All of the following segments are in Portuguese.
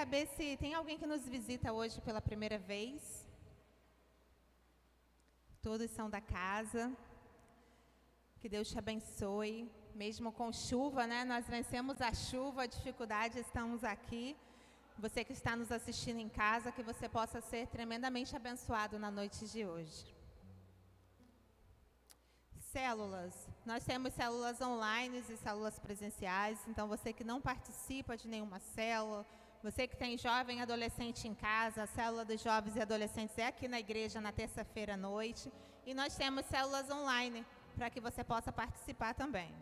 saber se tem alguém que nos visita hoje pela primeira vez. Todos são da casa. Que Deus te abençoe. Mesmo com chuva, né? Nós vencemos a chuva, a dificuldade, estamos aqui. Você que está nos assistindo em casa, que você possa ser tremendamente abençoado na noite de hoje. Células. Nós temos células online e células presenciais. Então, você que não participa de nenhuma célula, você que tem jovem e adolescente em casa, a célula dos jovens e adolescentes é aqui na igreja na terça-feira à noite. E nós temos células online para que você possa participar também.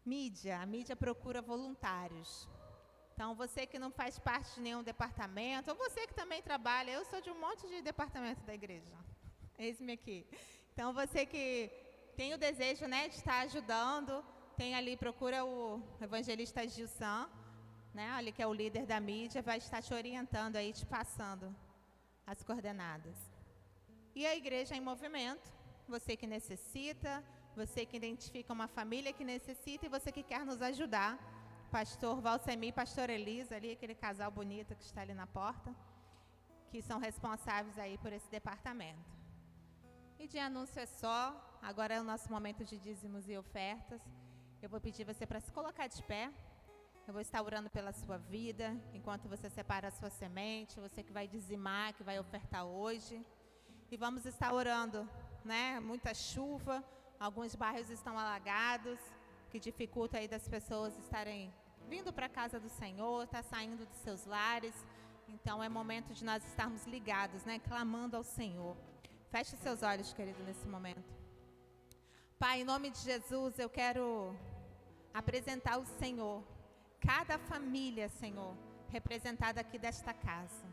Mídia. A mídia procura voluntários. Então, você que não faz parte de nenhum departamento, ou você que também trabalha, eu sou de um monte de departamento da igreja. Eis-me aqui. Então, você que tem o desejo, né, de estar ajudando, tem ali, procura o evangelista Gilson, né, ali que é o líder da mídia, vai estar te orientando aí, te passando as coordenadas. E a igreja em movimento, você que necessita, você que identifica uma família que necessita e você que quer nos ajudar. Pastor Valsemir e Pastor Elisa, ali, aquele casal bonito que está ali na porta, que são responsáveis aí por esse departamento. E de anúncio é só, agora é o nosso momento de dízimos e ofertas. Eu vou pedir você para se colocar de pé. Eu vou estar orando pela sua vida, enquanto você separa a sua semente, você que vai dizimar, que vai ofertar hoje. E vamos estar orando, né? Muita chuva, alguns bairros estão alagados, que dificulta aí das pessoas estarem vindo para a casa do Senhor, tá saindo dos seus lares. Então é momento de nós estarmos ligados, né? Clamando ao Senhor. Feche os seus olhos, querido, nesse momento. Pai, em nome de Jesus, eu quero apresentar ao Senhor cada família, Senhor, representada aqui desta casa.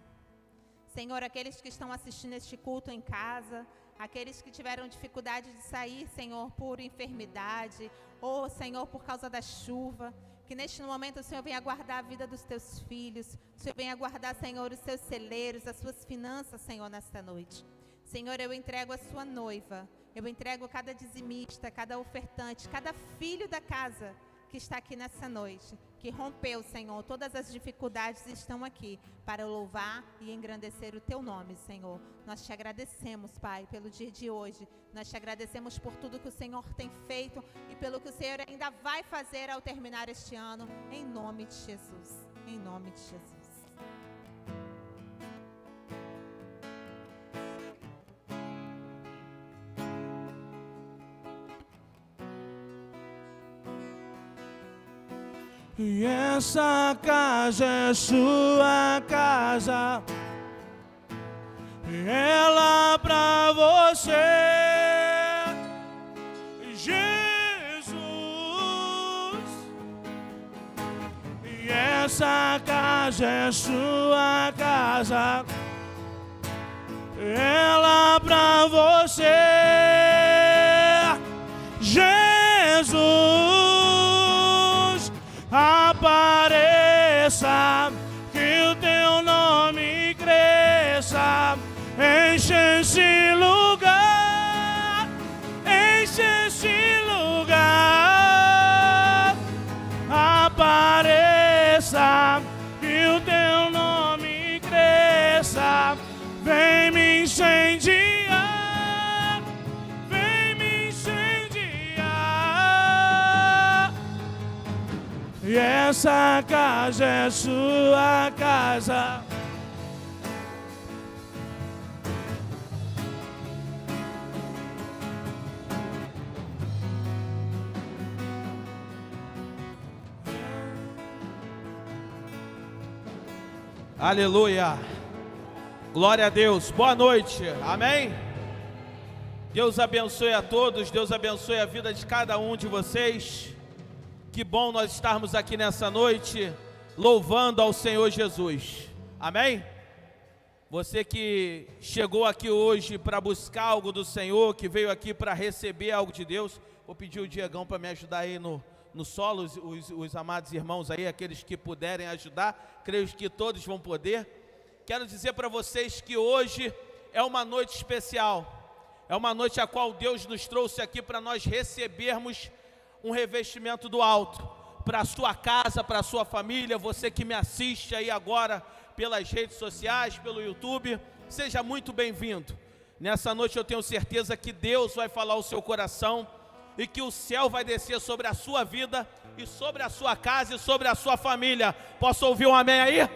Senhor, aqueles que estão assistindo este culto em casa, aqueles que tiveram dificuldade de sair, Senhor, por enfermidade, ou, Senhor, por causa da chuva, que neste momento o Senhor venha guardar a vida dos teus filhos, o Senhor venha guardar, Senhor, os seus celeiros, as suas finanças, Senhor, nesta noite. Senhor, eu entrego a sua noiva, eu entrego cada dizimista, cada ofertante, cada filho da casa que está aqui nessa noite, que rompeu, Senhor, todas as dificuldades estão aqui para louvar e engrandecer o teu nome, Senhor. Nós te agradecemos, Pai, pelo dia de hoje, nós te agradecemos por tudo que o Senhor tem feito e pelo que o Senhor ainda vai fazer ao terminar este ano, em nome de Jesus, em nome de Jesus. E essa casa é sua casa, ela pra você, Jesus. E essa casa é sua casa, ela pra você, Jesus. Apareça, que o teu nome cresça, enche esse lugar, enche esse lugar. Apareça, que o teu nome cresça, vem me incendiar, vem me incendiar. E essa casa é sua casa. Aleluia. Glória a Deus. Boa noite. Amém? Deus abençoe a todos. Deus abençoe a vida de cada um de vocês. Que bom nós estarmos aqui nessa noite louvando ao Senhor Jesus. Amém? Você que chegou aqui hoje para buscar algo do Senhor, que veio aqui para receber algo de Deus, vou pedir o Diegão para me ajudar aí no solo, os amados irmãos aí, aqueles que puderem ajudar, creio que todos vão poder. Quero dizer para vocês que hoje é uma noite especial, é uma noite a qual Deus nos trouxe aqui para nós recebermos um revestimento do alto, para a sua casa, para a sua família, você que me assiste aí agora pelas redes sociais, pelo YouTube, seja muito bem-vindo. Nessa noite eu tenho certeza que Deus vai falar ao seu coração e que o céu vai descer sobre a sua vida e sobre a sua casa e sobre a sua família. Posso ouvir um amém aí?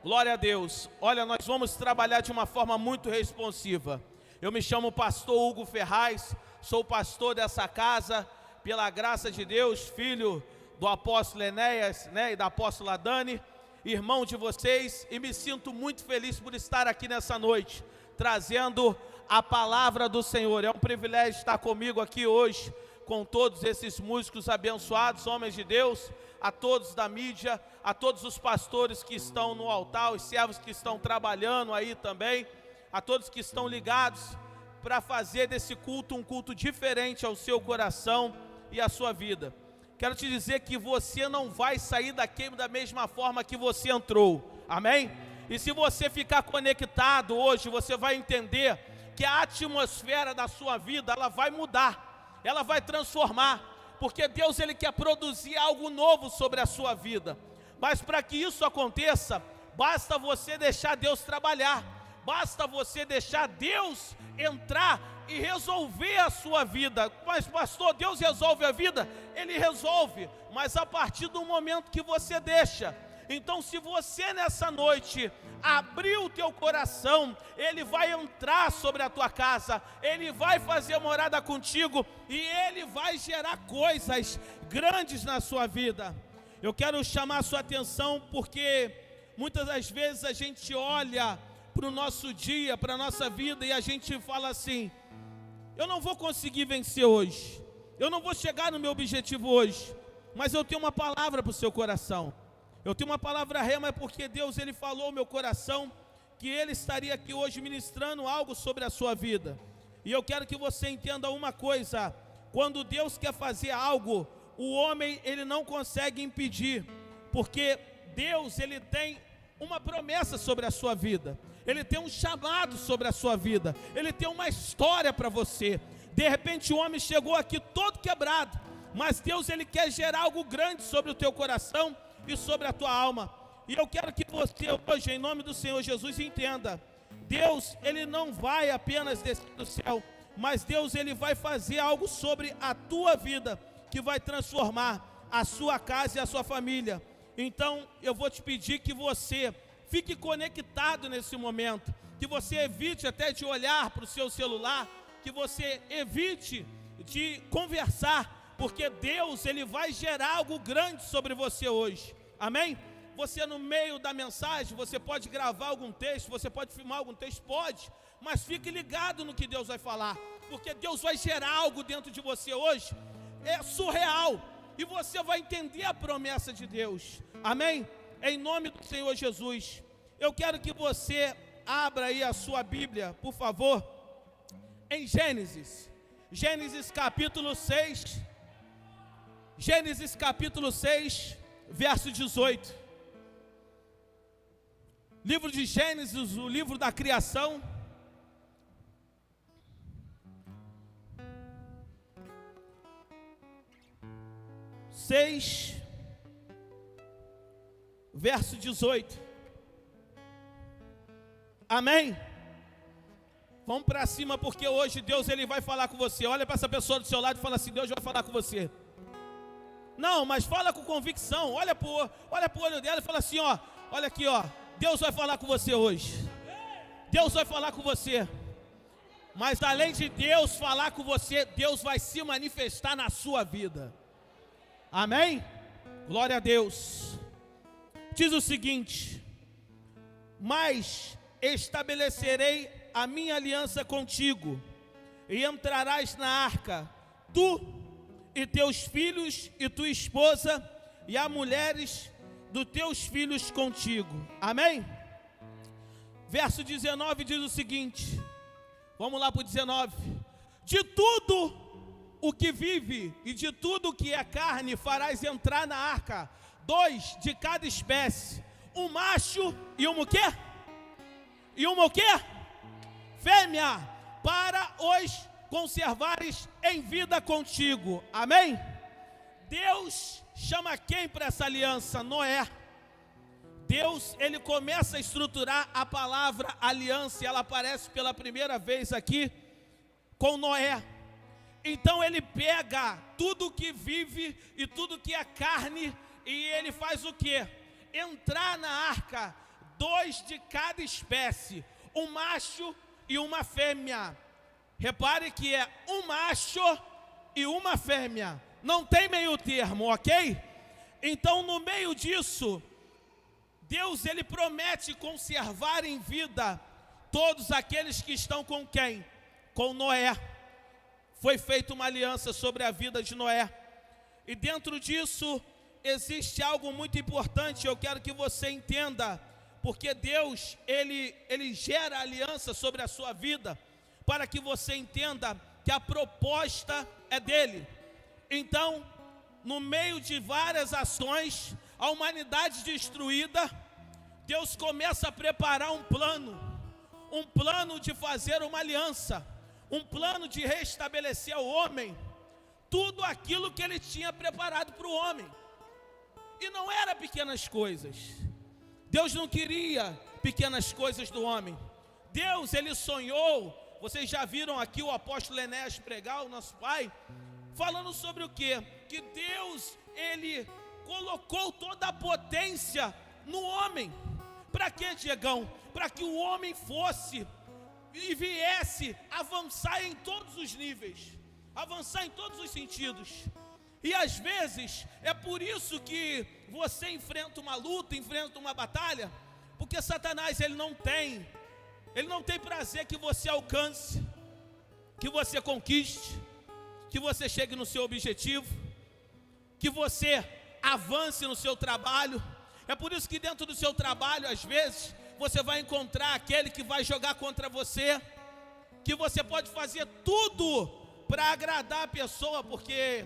Glória a Deus. Olha, nós vamos trabalhar de uma forma muito responsiva. Eu me chamo pastor Hugo Ferraz, sou pastor dessa casa, pela graça de Deus, filho do apóstolo Enéas, e da apóstola Dani, irmão de vocês, e me sinto muito feliz por estar aqui nessa noite, trazendo a palavra do Senhor. É um privilégio estar comigo aqui hoje, com todos esses músicos abençoados, homens de Deus, a todos da mídia, a todos os pastores que estão no altar, os servos que estão trabalhando aí também, a todos que estão ligados para fazer desse culto um culto diferente ao seu coração e à sua vida. Quero te dizer que você não vai sair daqui da mesma forma que você entrou, amém? E se você ficar conectado hoje, você vai entender que a atmosfera da sua vida, ela vai mudar, ela vai transformar, porque Deus, Ele quer produzir algo novo sobre a sua vida. Mas para que isso aconteça, basta você deixar Deus trabalhar, basta você deixar Deus entrar e resolver a sua vida. Mas pastor, Deus resolve a vida? Ele resolve, mas a partir do momento que você deixa. Então, se você nessa noite abrir o teu coração, Ele vai entrar sobre a tua casa, Ele vai fazer morada contigo e Ele vai gerar coisas grandes na sua vida. Eu quero chamar a sua atenção porque muitas das vezes a gente olha para o nosso dia, para a nossa vida e a gente fala assim: eu não vou conseguir vencer hoje, eu não vou chegar no meu objetivo hoje, mas eu tenho uma palavra para o seu coração. Eu tenho uma palavra rema, é porque Deus, Ele falou ao meu coração que Ele estaria aqui hoje ministrando algo sobre a sua vida. E eu quero que você entenda uma coisa: quando Deus quer fazer algo, o homem, ele não consegue impedir, porque Deus, Ele tem uma promessa sobre a sua vida, Ele tem um chamado sobre a sua vida, Ele tem uma história para você. De repente o homem chegou aqui todo quebrado, mas Deus, Ele quer gerar algo grande sobre o teu coração e sobre a tua alma. E eu quero que você hoje, em nome do Senhor Jesus, entenda: Deus, Ele não vai apenas descer do céu, mas Deus, Ele vai fazer algo sobre a tua vida, que vai transformar a sua casa e a sua família. Então eu vou te pedir que você fique conectado nesse momento, que você evite até de olhar para o seu celular, que você evite de conversar, porque Deus, Ele vai gerar algo grande sobre você hoje, amém? Você no meio da mensagem, você pode gravar algum texto, você pode filmar algum texto, pode, mas fique ligado no que Deus vai falar, porque Deus vai gerar algo dentro de você hoje, é surreal, e você vai entender a promessa de Deus, amém? Em nome do Senhor Jesus, eu quero que você abra aí a sua Bíblia, por favor, em Gênesis capítulo 6, Gênesis capítulo 6, verso 18. Livro de Gênesis, o livro da criação. Verso 18. Amém? Vamos para cima, porque hoje Deus, Ele vai falar com você. Olha para essa pessoa do seu lado e fala assim: Deus vai falar com você. Não, mas fala com convicção. Olha pro olho dela e fala assim: ó, olha aqui, ó, Deus vai falar com você hoje. Deus vai falar com você. Mas além de Deus falar com você, Deus vai se manifestar na sua vida. Amém? Glória a Deus. Diz o seguinte: mas estabelecerei a minha aliança contigo, e entrarás na arca, tu e teus filhos e tua esposa, e as mulheres dos teus filhos contigo. Amém? Verso 19 diz o seguinte, vamos lá para o 19: de tudo o que vive e de tudo o que é carne farás entrar na arca, 2 de cada espécie, um macho e uma o quê? E uma o quê? Fêmea, para os conservares em vida contigo. Amém? Deus, Deus chama quem para essa aliança? Noé. Deus, ele começa a estruturar a palavra aliança, e ela aparece pela primeira vez aqui com Noé. Então ele pega tudo que vive e tudo que é carne, e ele faz o quê? Entrar na arca, 2 de cada espécie, um macho e uma fêmea. Repare que é um macho e uma fêmea, não tem meio termo, ok? Então no meio disso, Deus, ele promete conservar em vida todos aqueles que estão com quem? Com Noé. Foi feita uma aliança sobre a vida de Noé. E dentro disso existe algo muito importante, eu quero que você entenda, porque Deus, ele gera aliança sobre a sua vida, para que você entenda que a proposta é dele. Então, no meio de várias ações, a humanidade destruída, Deus começa a preparar um plano de fazer uma aliança, um plano de restabelecer ao homem tudo aquilo que ele tinha preparado para o homem. E não era pequenas coisas. Deus não queria pequenas coisas do homem. Deus, ele sonhou. Vocês já viram aqui o apóstolo Enéas pregar, o nosso pai, falando sobre o quê? Que Deus, ele colocou toda a potência no homem. Para quê, Diegão? Para que o homem fosse e viesse avançar em todos os níveis, avançar em todos os sentidos. E às vezes é por isso que você enfrenta uma luta, enfrenta uma batalha, porque Satanás, ele não tem prazer que você alcance, que você conquiste, que você chegue no seu objetivo, que você avance no seu trabalho. É por isso que dentro do seu trabalho, às vezes, você vai encontrar aquele que vai jogar contra você, que você pode fazer tudo para agradar a pessoa, porque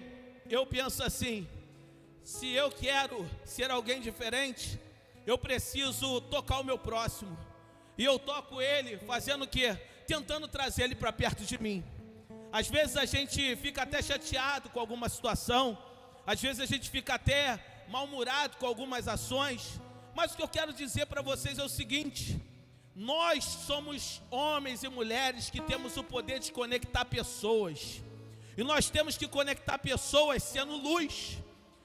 eu penso assim, se eu quero ser alguém diferente, eu preciso tocar o meu próximo, e eu toco ele fazendo o quê? Tentando trazer ele para perto de mim. Às vezes a gente fica até chateado com alguma situação, às vezes a gente fica até mal-humorado com algumas ações, mas o que eu quero dizer para vocês é o seguinte: nós somos homens e mulheres que temos o poder de conectar pessoas, e nós temos que conectar pessoas sendo luz.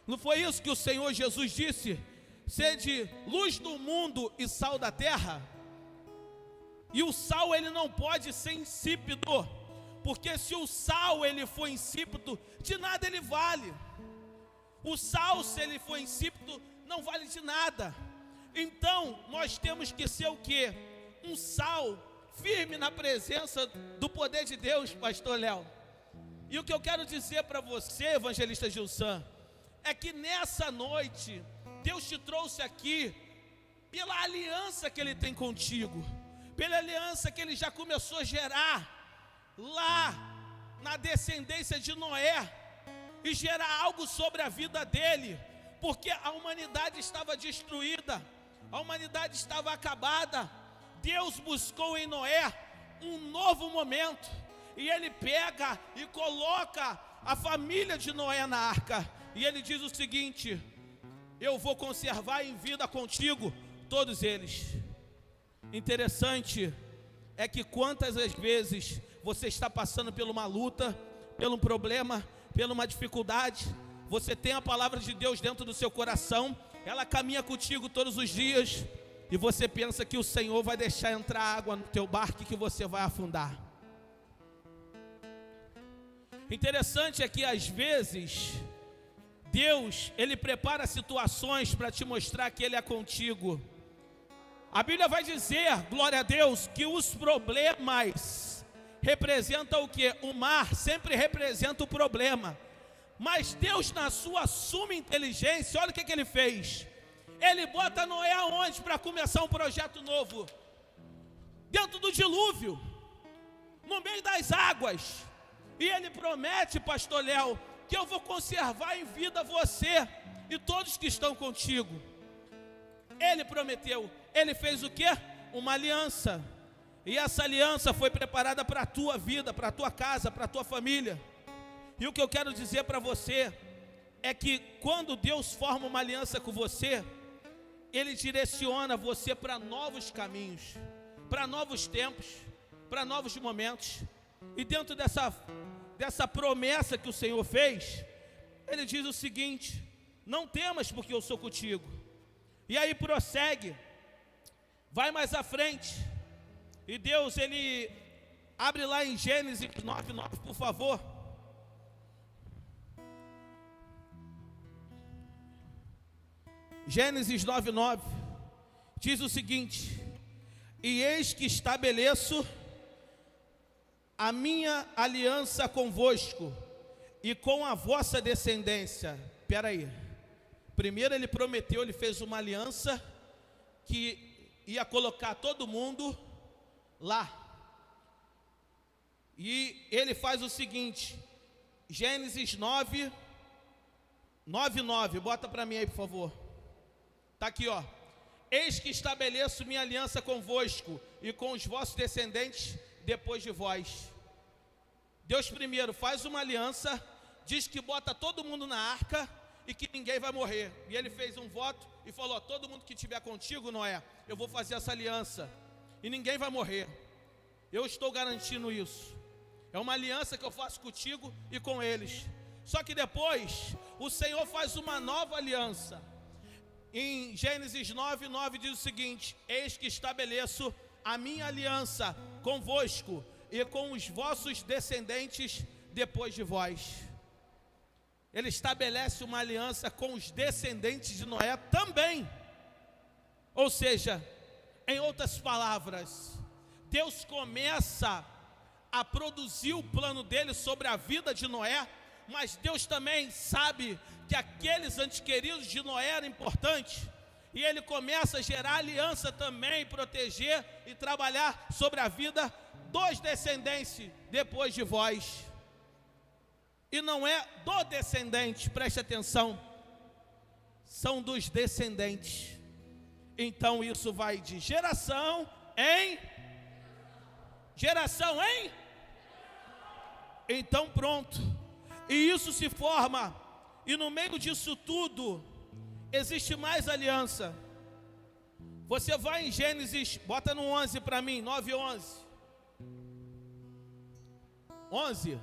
Não foi isso que o Senhor Jesus disse? Sede luz do mundo e sal da terra. E o sal, ele não pode ser insípido, porque se o sal ele for insípido, de nada ele vale. O sal, se ele for insípido, não vale de nada. Então, nós temos que ser o quê? Um sal firme na presença do poder de Deus, pastor Léo. E o que eu quero dizer para você, evangelista Gilson, é que nessa noite, Deus te trouxe aqui pela aliança que Ele tem contigo, pela aliança que Ele já começou a gerar lá na descendência de Noé, e gerar algo sobre a vida dele, porque a humanidade estava destruída, a humanidade estava acabada. Deus buscou em Noé um novo momento, e ele pega e coloca a família de Noé na arca, e ele diz o seguinte: eu vou conservar em vida contigo todos eles. Interessante é que quantas as vezes você está passando por uma luta, pelo um problema, por uma dificuldade, você tem a palavra de Deus dentro do seu coração, ela caminha contigo todos os dias, e você pensa que o Senhor vai deixar entrar água no teu barco e que você vai afundar. Interessante é que às vezes Deus, ele prepara situações para te mostrar que Ele é contigo. A Bíblia vai dizer, glória a Deus, que os problemas representam o quê? O mar sempre representa o problema. Mas Deus, na sua suma inteligência, olha o que Ele fez. Ele bota Noé aonde para começar um projeto novo? Dentro do dilúvio, no meio das águas. E Ele promete, pastor Léo, que eu vou conservar em vida você e todos que estão contigo. Ele prometeu. Ele fez o quê? Uma aliança. E essa aliança foi preparada para a tua vida, para a tua casa, para a tua família. E o que eu quero dizer para você, é que quando Deus forma uma aliança com você, Ele direciona você para novos caminhos, para novos tempos, para novos momentos. E dentro dessa promessa que o Senhor fez, Ele diz o seguinte: não temas, porque eu sou contigo. E aí prossegue, vai mais à frente. E Deus, Ele abre lá em Gênesis 9:9, por favor. Gênesis 9:9 diz o seguinte: e eis que estabeleço a minha aliança convosco e com a vossa descendência. Espera aí, primeiro Ele prometeu, Ele fez uma aliança que ia colocar todo mundo lá. E Ele faz o seguinte, Gênesis 9:9, bota para mim aí, por favor. Está aqui, ó. Eis que estabeleço minha aliança convosco e com os vossos descendentes depois de vós. Deus primeiro faz uma aliança, diz que bota todo mundo na arca e que ninguém vai morrer. E Ele fez um voto e falou: todo mundo que estiver contigo, Noé, eu vou fazer essa aliança e ninguém vai morrer. Eu estou garantindo isso. É uma aliança que eu faço contigo e com eles. Só que depois o Senhor faz uma nova aliança. Em Gênesis 9:9 diz o seguinte: eis que estabeleço a minha aliança convosco e com os vossos descendentes depois de vós. Ele estabelece uma aliança com os descendentes de Noé também. Ou seja, em outras palavras, Deus começa a produzir o plano dele sobre a vida de Noé, mas Deus também sabe que aqueles entes queridos de Noé eram importantes, e Ele começa a gerar aliança também, proteger e trabalhar sobre a vida dos descendentes depois de vós. E não é do descendente, preste atenção, são dos descendentes. Então isso vai de geração em geração em. Então pronto. E isso se forma, e no meio disso tudo existe mais aliança. Você vai em Gênesis, bota no 11 para mim, 9:11. 11,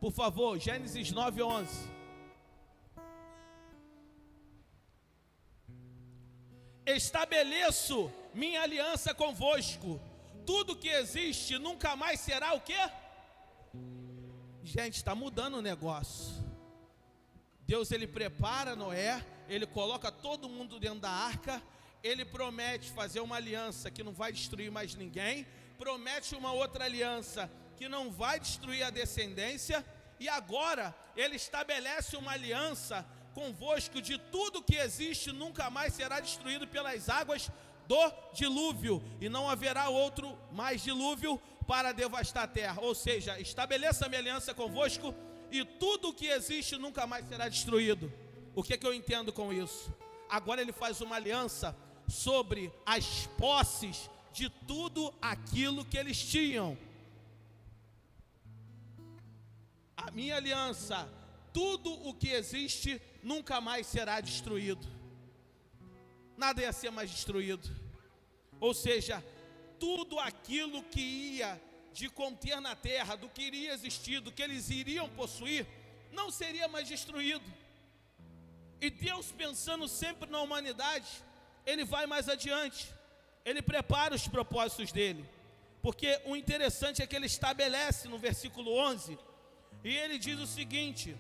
por favor, Gênesis 9:11. Estabeleço minha aliança convosco. Tudo que existe nunca mais será o quê? Gente, está mudando o negócio. Deus, Ele prepara Noé, Ele coloca todo mundo dentro da arca, Ele promete fazer uma aliança que não vai destruir mais ninguém, promete uma outra aliança que não vai destruir a descendência, e agora Ele estabelece uma aliança convosco de tudo que existe nunca mais será destruído pelas águas do dilúvio, e não haverá outro mais dilúvio para devastar a terra. Ou seja, estabeleça a minha aliança convosco e tudo que existe nunca mais será destruído. O que eu entendo com isso? Agora Ele faz uma aliança sobre as posses de tudo aquilo que eles tinham. A minha aliança, tudo o que existe nunca mais será destruído. Nada ia ser mais destruído. Ou seja, tudo aquilo que ia de conter na terra, do que iria existir, do que eles iriam possuir, não seria mais destruído. E Deus, pensando sempre na humanidade, Ele vai mais adiante. Ele prepara os propósitos dele. Porque o interessante é que Ele estabelece no versículo 11, e Ele diz o seguinte: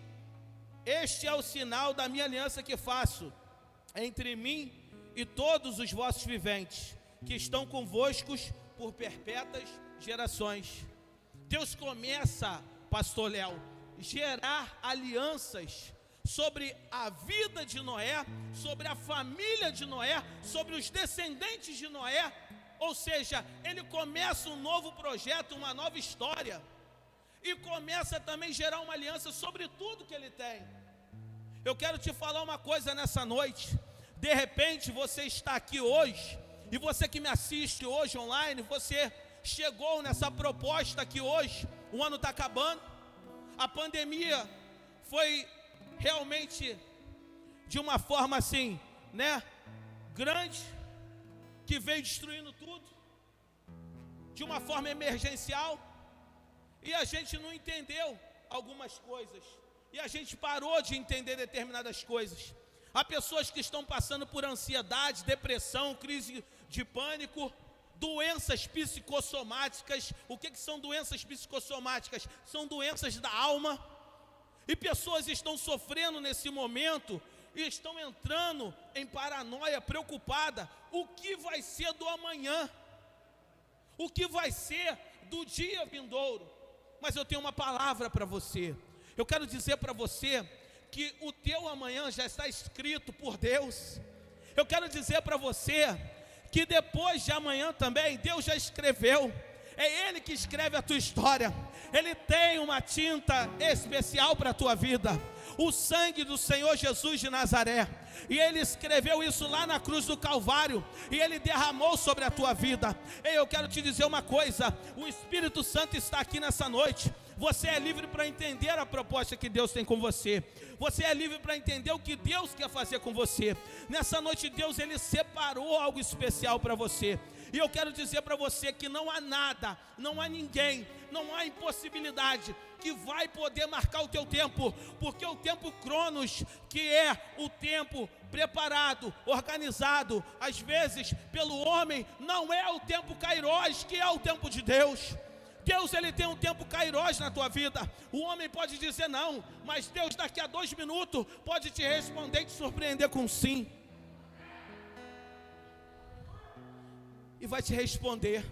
este é o sinal da minha aliança que faço entre mim e todos os vossos viventes, que estão convosco por perpétuas gerações. Deus começa, pastor Léo, gerar alianças sobre a vida de Noé, sobre a família de Noé, sobre os descendentes de Noé. Ou seja, Ele começa um novo projeto, uma nova história, e começa também a gerar uma aliança sobre tudo que Ele tem. Eu quero te falar uma coisa nessa noite. De repente você está aqui hoje, e você que me assiste hoje online, você chegou nessa proposta aqui hoje. O ano está acabando, a pandemia foi realmente de uma forma assim, né, grande, que veio destruindo tudo, de uma forma emergencial, e a gente não entendeu algumas coisas, e a gente parou de entender determinadas coisas. Há pessoas que estão passando por ansiedade, depressão, crise de pânico, doenças psicossomáticas. O que são doenças psicossomáticas? São doenças da alma, e pessoas estão sofrendo nesse momento, e estão entrando em paranoia, preocupada. O que vai ser do amanhã? O que vai ser do dia vindouro? Mas eu tenho uma palavra para você. Eu quero dizer para você que o teu amanhã já está escrito por Deus. Eu quero dizer para você que depois de amanhã também, Deus já escreveu. É Ele que escreve a tua história. Ele tem uma tinta especial para a tua vida, o sangue do Senhor Jesus de Nazaré, e Ele escreveu isso lá na cruz do Calvário, e Ele derramou sobre a tua vida. Ei, eu quero te dizer uma coisa, o Espírito Santo está aqui nessa noite. Você é livre para entender a proposta que Deus tem com você. Você é livre para entender o que Deus quer fazer com você. Nessa noite Deus, Ele separou algo especial para você. E eu quero dizer para você que não há nada, não há ninguém, não há impossibilidade que vai poder marcar o teu tempo, porque o tempo Cronos, que é o tempo preparado, organizado, às vezes pelo homem, não é o tempo Kairos, que é o tempo de Deus. Deus, Ele tem um tempo Kairos na tua vida. O homem pode dizer não, mas Deus daqui a 2 minutos pode te responder e te surpreender com sim. E vai te responder.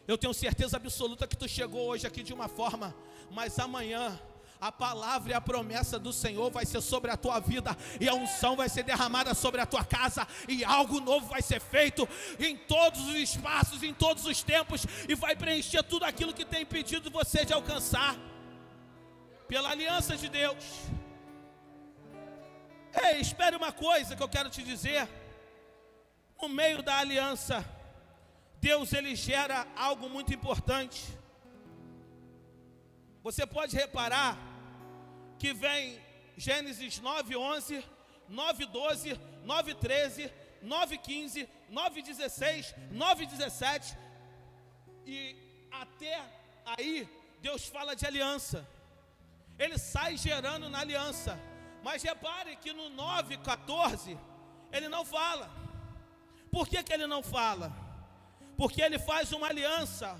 Eu tenho certeza absoluta que tu chegou hoje aqui de uma forma, mas amanhã a palavra e a promessa do Senhor vai ser sobre a tua vida, e a unção vai ser derramada sobre a tua casa, e algo novo vai ser feito em todos os espaços, em todos os tempos, e vai preencher tudo aquilo que tem impedido você de alcançar, pela aliança de Deus. Ei, espere uma coisa que eu quero te dizer. No meio da aliança, Deus, Ele gera algo muito importante. Você pode reparar que vem Gênesis 9:11, 9:12, 9:13, 9:15, 9:16, 9:17, e até aí Deus fala de aliança. Ele sai gerando na aliança. Mas repare que no 9:14 Ele não fala. Por que Ele não fala? Porque Ele faz uma aliança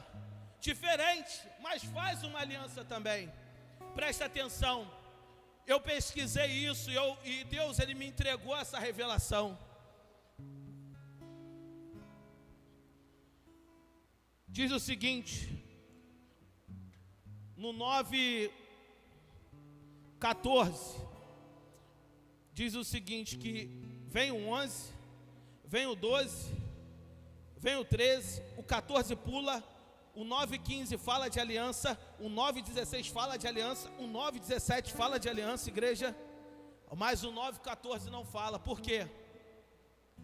diferente, mas faz uma aliança também. Presta atenção. Eu pesquisei isso e Deus, Ele me entregou essa revelação. Diz o seguinte, no 9:14, diz o seguinte, que vem o 11, vem o 12, vem o 13, o 14 pula, o 9:15 fala de aliança, o 9:16 fala de aliança, o 9:17 fala de aliança, igreja, mas o 9:14 não fala. Por quê?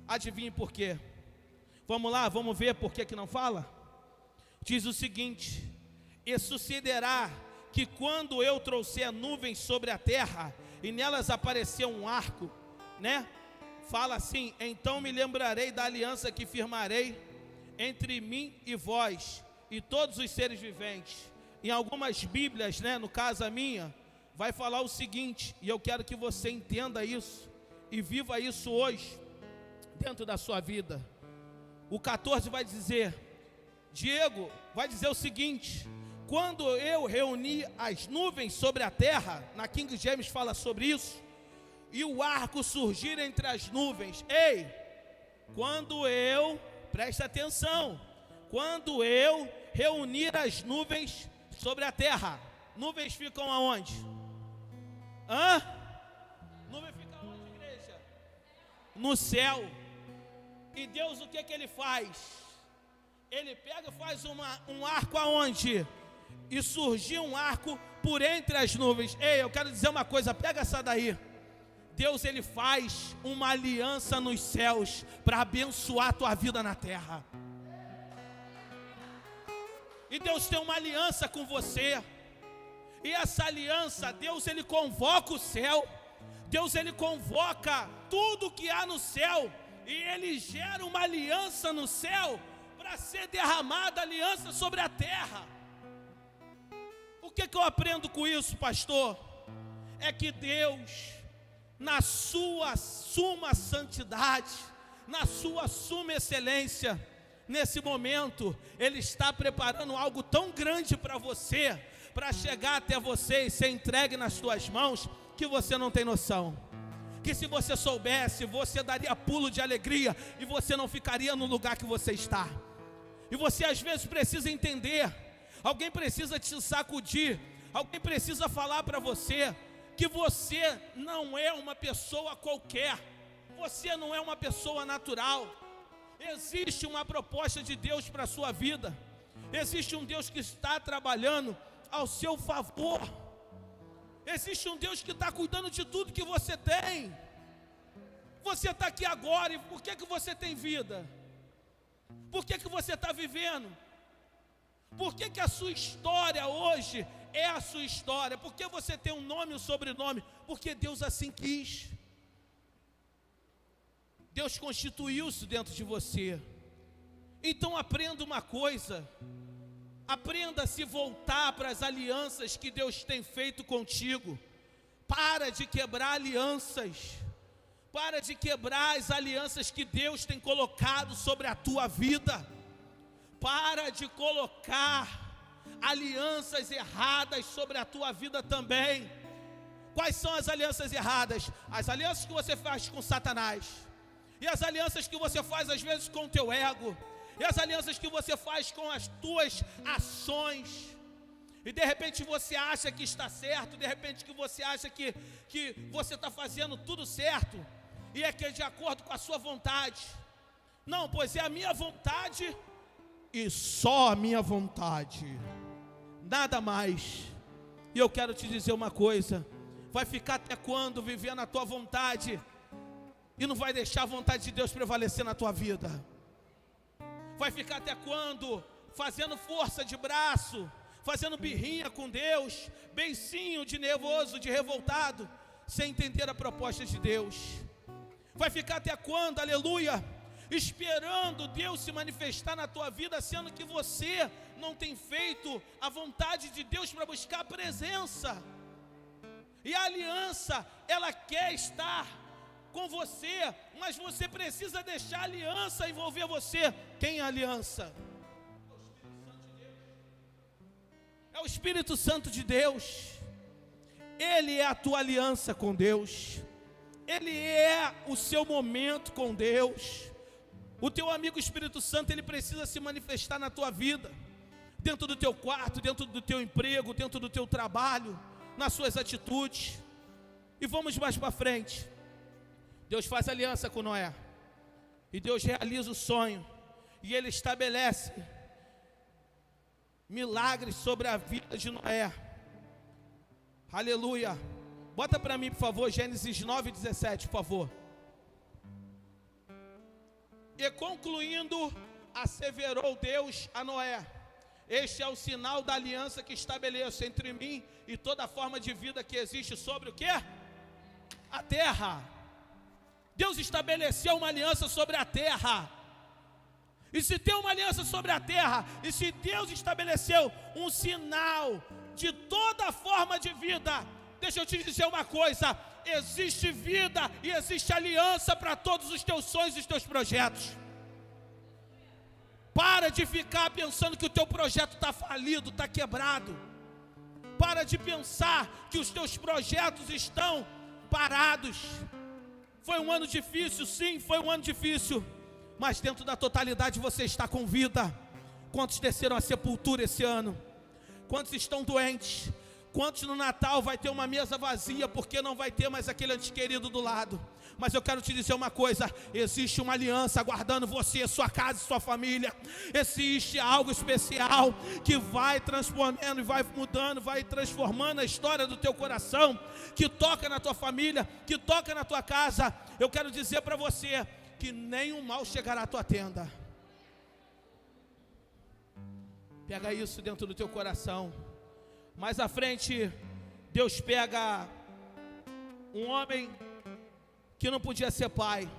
Adivinhe por quê? Vamos lá, vamos ver por que não fala? Diz o seguinte: e sucederá que quando eu trouxer nuvens sobre a terra, e nelas aparecer um arco, né? Fala assim: então me lembrarei da aliança que firmarei entre mim e vós e todos os seres viventes. Em algumas bíblias, né, no caso a minha, vai falar o seguinte, e eu quero que você entenda isso e viva isso hoje dentro da sua vida. O 14 vai dizer, Diego vai dizer o seguinte: quando eu reuni as nuvens sobre a terra, na King James fala sobre isso, e o arco surgir entre as nuvens. Ei, quando eu, presta atenção, quando eu reunir as nuvens sobre a terra, nuvens ficam aonde? Nuvem fica onde, igreja? No céu. E Deus, o que Ele faz? Ele pega e faz um arco aonde? E surgiu um arco por entre as nuvens. Ei, eu quero dizer uma coisa, pega essa daí. Deus, Ele faz uma aliança nos céus para abençoar a tua vida na terra. E Deus tem uma aliança com você. E essa aliança, Deus, Ele convoca o céu Deus, ele convoca tudo que há no céu e ele gera uma aliança no céu para ser derramada aliança sobre a terra. O que eu aprendo com isso, pastor? É que Deus, na sua suma santidade, na sua suma excelência, nesse momento, ele está preparando algo tão grande para você, para chegar até você e ser entregue nas suas mãos, que você não tem noção. Que se você soubesse, você daria pulo de alegria e você não ficaria no lugar que você está. E você às vezes precisa entender, alguém precisa te sacudir, alguém precisa falar para você que você não é uma pessoa qualquer, você não é uma pessoa natural. Existe uma proposta de Deus para a sua vida, existe um Deus que está trabalhando ao seu favor, existe um Deus que está cuidando de tudo que você tem. Você está aqui agora, e por que você tem vida? Por que você está vivendo? Por que a sua história hoje é a sua história? Por que você tem um nome e um sobrenome? Porque Deus assim quis. Deus constituiu isso dentro de você. Então aprenda uma coisa: aprenda a se voltar para as alianças que Deus tem feito contigo. Para de quebrar alianças. Para de quebrar as alianças que Deus tem colocado sobre a tua vida. Para de colocar alianças erradas sobre a tua vida também. Quais são as alianças erradas? As alianças que você faz com Satanás. E as alianças que você faz às vezes com o teu ego. E as alianças que você faz com as tuas ações. E de repente você acha que está certo. De repente que você acha que você está fazendo tudo certo. E é que é de acordo com a sua vontade. Não, pois é a minha vontade e só a minha vontade. Nada mais. E eu quero te dizer uma coisa: vai ficar até quando viver na tua vontade e não vai deixar a vontade de Deus prevalecer na tua vida? Vai ficar até quando fazendo força de braço, fazendo birrinha com Deus, beicinho de nervoso, de revoltado, sem entender a proposta de Deus? Vai ficar até quando, aleluia, esperando Deus se manifestar na tua vida, sendo que você não tem feito a vontade de Deus para buscar a presença? E a aliança, ela quer estar com você, mas você precisa deixar a aliança envolver você. Quem é a aliança? É o Espírito Santo de Deus. Ele é a tua aliança com Deus. Ele é o seu momento com Deus. O teu amigo Espírito Santo, ele precisa se manifestar na tua vida, dentro do teu quarto, dentro do teu emprego, dentro do teu trabalho, nas suas atitudes. E vamos mais para frente. Deus faz aliança com Noé, e Deus realiza o sonho, e Ele estabelece milagres sobre a vida de Noé. Aleluia. Bota para mim, por favor, Gênesis 9:17, por favor. E concluindo, asseverou Deus a Noé: este é o sinal da aliança que estabeleço entre mim e toda forma de vida que existe sobre o quê? A terra. Deus estabeleceu uma aliança sobre a terra. E se tem uma aliança sobre a terra, e se Deus estabeleceu um sinal de toda forma de vida, deixa eu te dizer uma coisa: existe vida e existe aliança para todos os teus sonhos e os teus projetos. Para de ficar pensando que o teu projeto está falido, está quebrado. Para de pensar que os teus projetos estão parados. Foi um ano difícil, sim, foi um ano difícil, mas dentro da totalidade você está com vida. Quantos desceram a sepultura esse ano? Quantos estão doentes? Quantos no Natal vai ter uma mesa vazia porque não vai ter mais aquele ente querido do lado? Mas eu quero te dizer uma coisa: existe uma aliança aguardando você, sua casa e sua família. Existe algo especial que vai transformando e vai mudando, vai transformando a história do teu coração, que toca na tua família, que toca na tua casa. Eu quero dizer para você que nenhum mal chegará à tua tenda. Pega isso dentro do teu coração. Mais à frente, Deus pega um homem que não podia ser pai.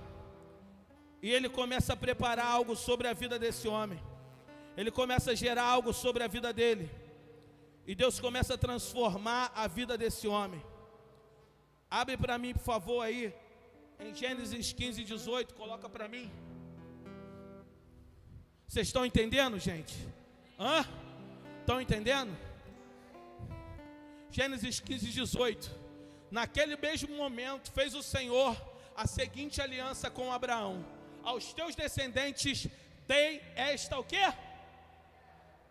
E ele começa a preparar algo sobre a vida desse homem. Ele começa a gerar algo sobre a vida dele. E Deus começa a transformar a vida desse homem. Abre para mim, por favor, aí, em Gênesis 15, 18, coloca para mim. Vocês estão entendendo, gente? Estão entendendo? Gênesis 15, 18. Naquele mesmo momento, fez o Senhor a seguinte aliança com Abraão: aos teus descendentes dei esta o quê?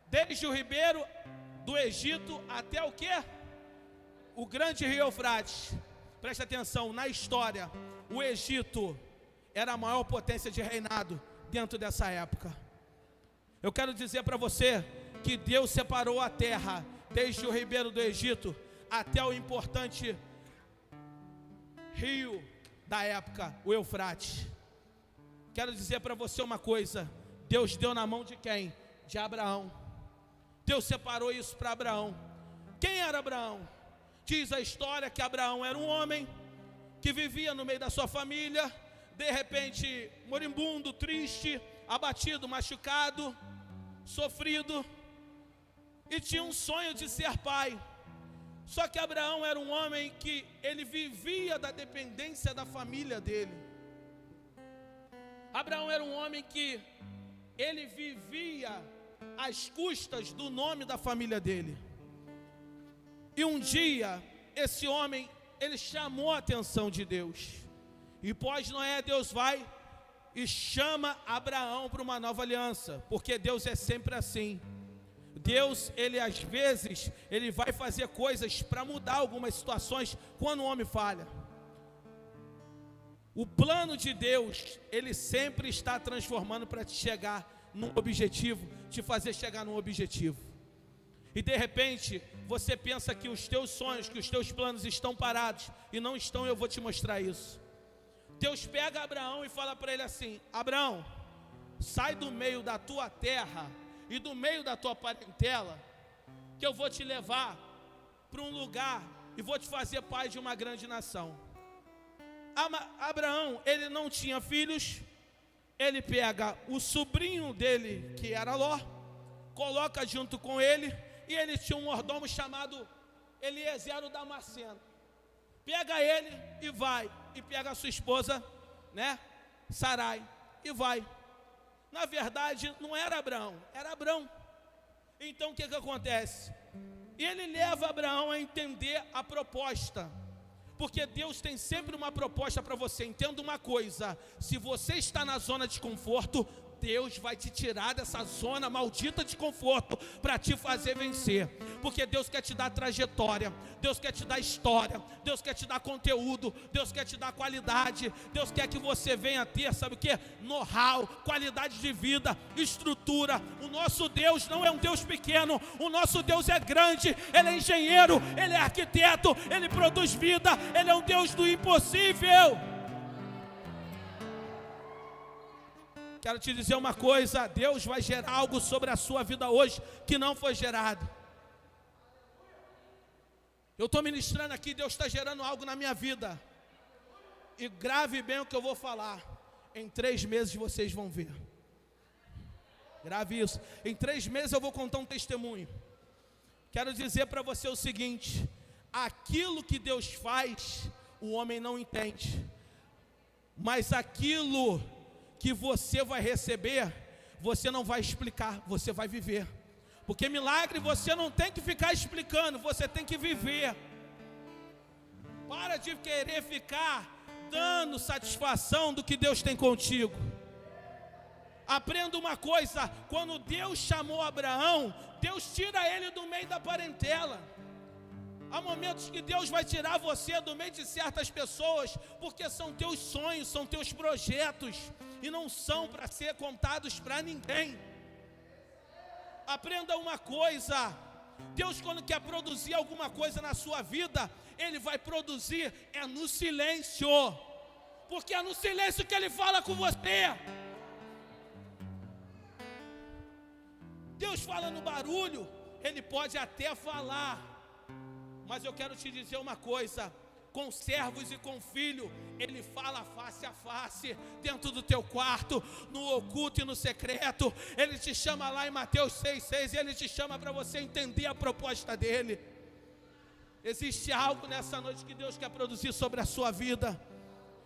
Desde o ribeiro do Egito até o quê? O grande rio Eufrates. Presta atenção, na história, o Egito era a maior potência de reinado dentro dessa época. Eu quero dizer para você que Deus separou a terra desde o ribeiro do Egito até o importante rio da época, o Eufrates. Quero dizer para você uma coisa: Deus deu na mão de quem? De Abraão. Deus separou isso para Abraão. Quem era Abraão? Diz a história que Abraão era um homem que vivia no meio da sua família, de repente moribundo, triste, abatido, machucado, sofrido, e tinha um sonho de ser pai. Só que Abraão era um homem que ele vivia da dependência da família dele. Abraão era um homem que ele vivia às custas do nome da família dele. E um dia, esse homem, ele chamou a atenção de Deus. E pós Noé, Deus vai e chama Abraão para uma nova aliança. Porque Deus é sempre assim. Deus, ele às vezes, ele vai fazer coisas para mudar algumas situações quando o homem falha. O plano de Deus, ele sempre está transformando para te chegar num objetivo, te fazer chegar num objetivo. E de repente, você pensa que os teus sonhos, que os teus planos estão parados, e não estão. Eu vou te mostrar isso. Deus pega Abraão e fala para ele assim: Abraão, sai do meio da tua terra e do meio da tua parentela, que eu vou te levar para um lugar e vou te fazer pai de uma grande nação. Abraão, ele não tinha filhos. Ele pega o sobrinho dele, que era Ló, coloca junto com ele, e ele tinha um mordomo chamado Eliezer o Damasceno. Pega ele e vai, e pega a sua esposa, né, Sarai, e vai. Na verdade, não era Abraão, era Abrão. Então o que acontece? Ele leva Abraão a entender a proposta. Porque Deus tem sempre uma proposta para você. Entenda uma coisa: se você está na zona de conforto, Deus vai te tirar dessa zona maldita de conforto para te fazer vencer. Porque Deus quer te dar trajetória, Deus quer te dar história, Deus quer te dar conteúdo, Deus quer te dar qualidade, Deus quer que você venha ter, sabe o que? Know-how, qualidade de vida, estrutura. O nosso Deus não é um Deus pequeno, o nosso Deus é grande, Ele é engenheiro, Ele é arquiteto, Ele produz vida, Ele é um Deus do impossível. Quero te dizer uma coisa: Deus vai gerar algo sobre a sua vida hoje que não foi gerado. Eu estou ministrando aqui, Deus está gerando algo na minha vida. E grave bem o que eu vou falar. Em 3 meses vocês vão ver. Grave isso. Em 3 meses eu vou contar um testemunho. Quero dizer para você o seguinte: aquilo que Deus faz, o homem não entende. Mas aquilo que você vai receber, você não vai explicar, você vai viver. Porque milagre você não tem que ficar explicando, você tem que viver. Para de querer ficar dando satisfação do que Deus tem contigo. Aprenda uma coisa: quando Deus chamou Abraão, Deus tira ele do meio da parentela. Há momentos que Deus vai tirar você do meio de certas pessoas, porque são teus sonhos, são teus projetos, e não são para ser contados para ninguém. Aprenda uma coisa: Deus, quando quer produzir alguma coisa na sua vida, Ele vai produzir no silêncio, porque é no silêncio que Ele fala com você. Deus fala no barulho, Ele pode até falar, mas eu quero te dizer uma coisa: com servos e com filho. Ele fala face a face, dentro do teu quarto, no oculto e no secreto. Ele te chama lá em Mateus 6,6, e Ele te chama para você entender a proposta dEle. Existe algo nessa noite que Deus quer produzir sobre a sua vida,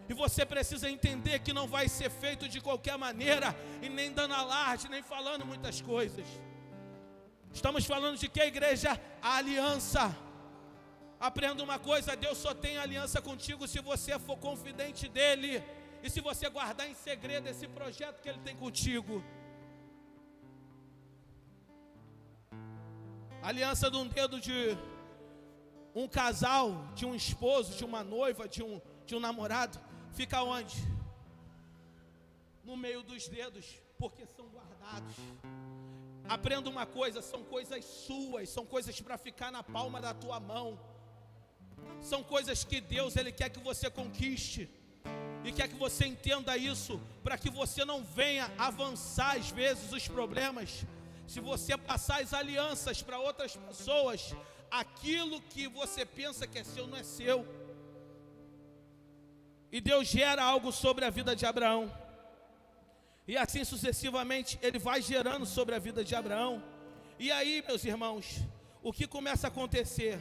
e você precisa entender que não vai ser feito de qualquer maneira, e nem dando alarde, nem falando muitas coisas. Estamos falando de que, igreja? A aliança. Aprenda uma coisa: Deus só tem aliança contigo se você for confidente dEle, e se você guardar em segredo esse projeto que Ele tem contigo. A aliança de um dedo de um casal, de um esposo, de uma noiva, de um namorado, fica onde? No meio dos dedos, porque são guardados. Aprenda uma coisa: são coisas suas, são coisas para ficar na palma da tua mão. São coisas que Deus, Ele quer que você conquiste, e quer que você entenda isso, para que você não venha avançar às vezes os problemas. Se você passar as alianças para outras pessoas, aquilo que você pensa que é seu não é seu. E Deus gera algo sobre a vida de Abraão, e assim sucessivamente Ele vai gerando sobre a vida de Abraão. E aí, meus irmãos, o que começa a acontecer?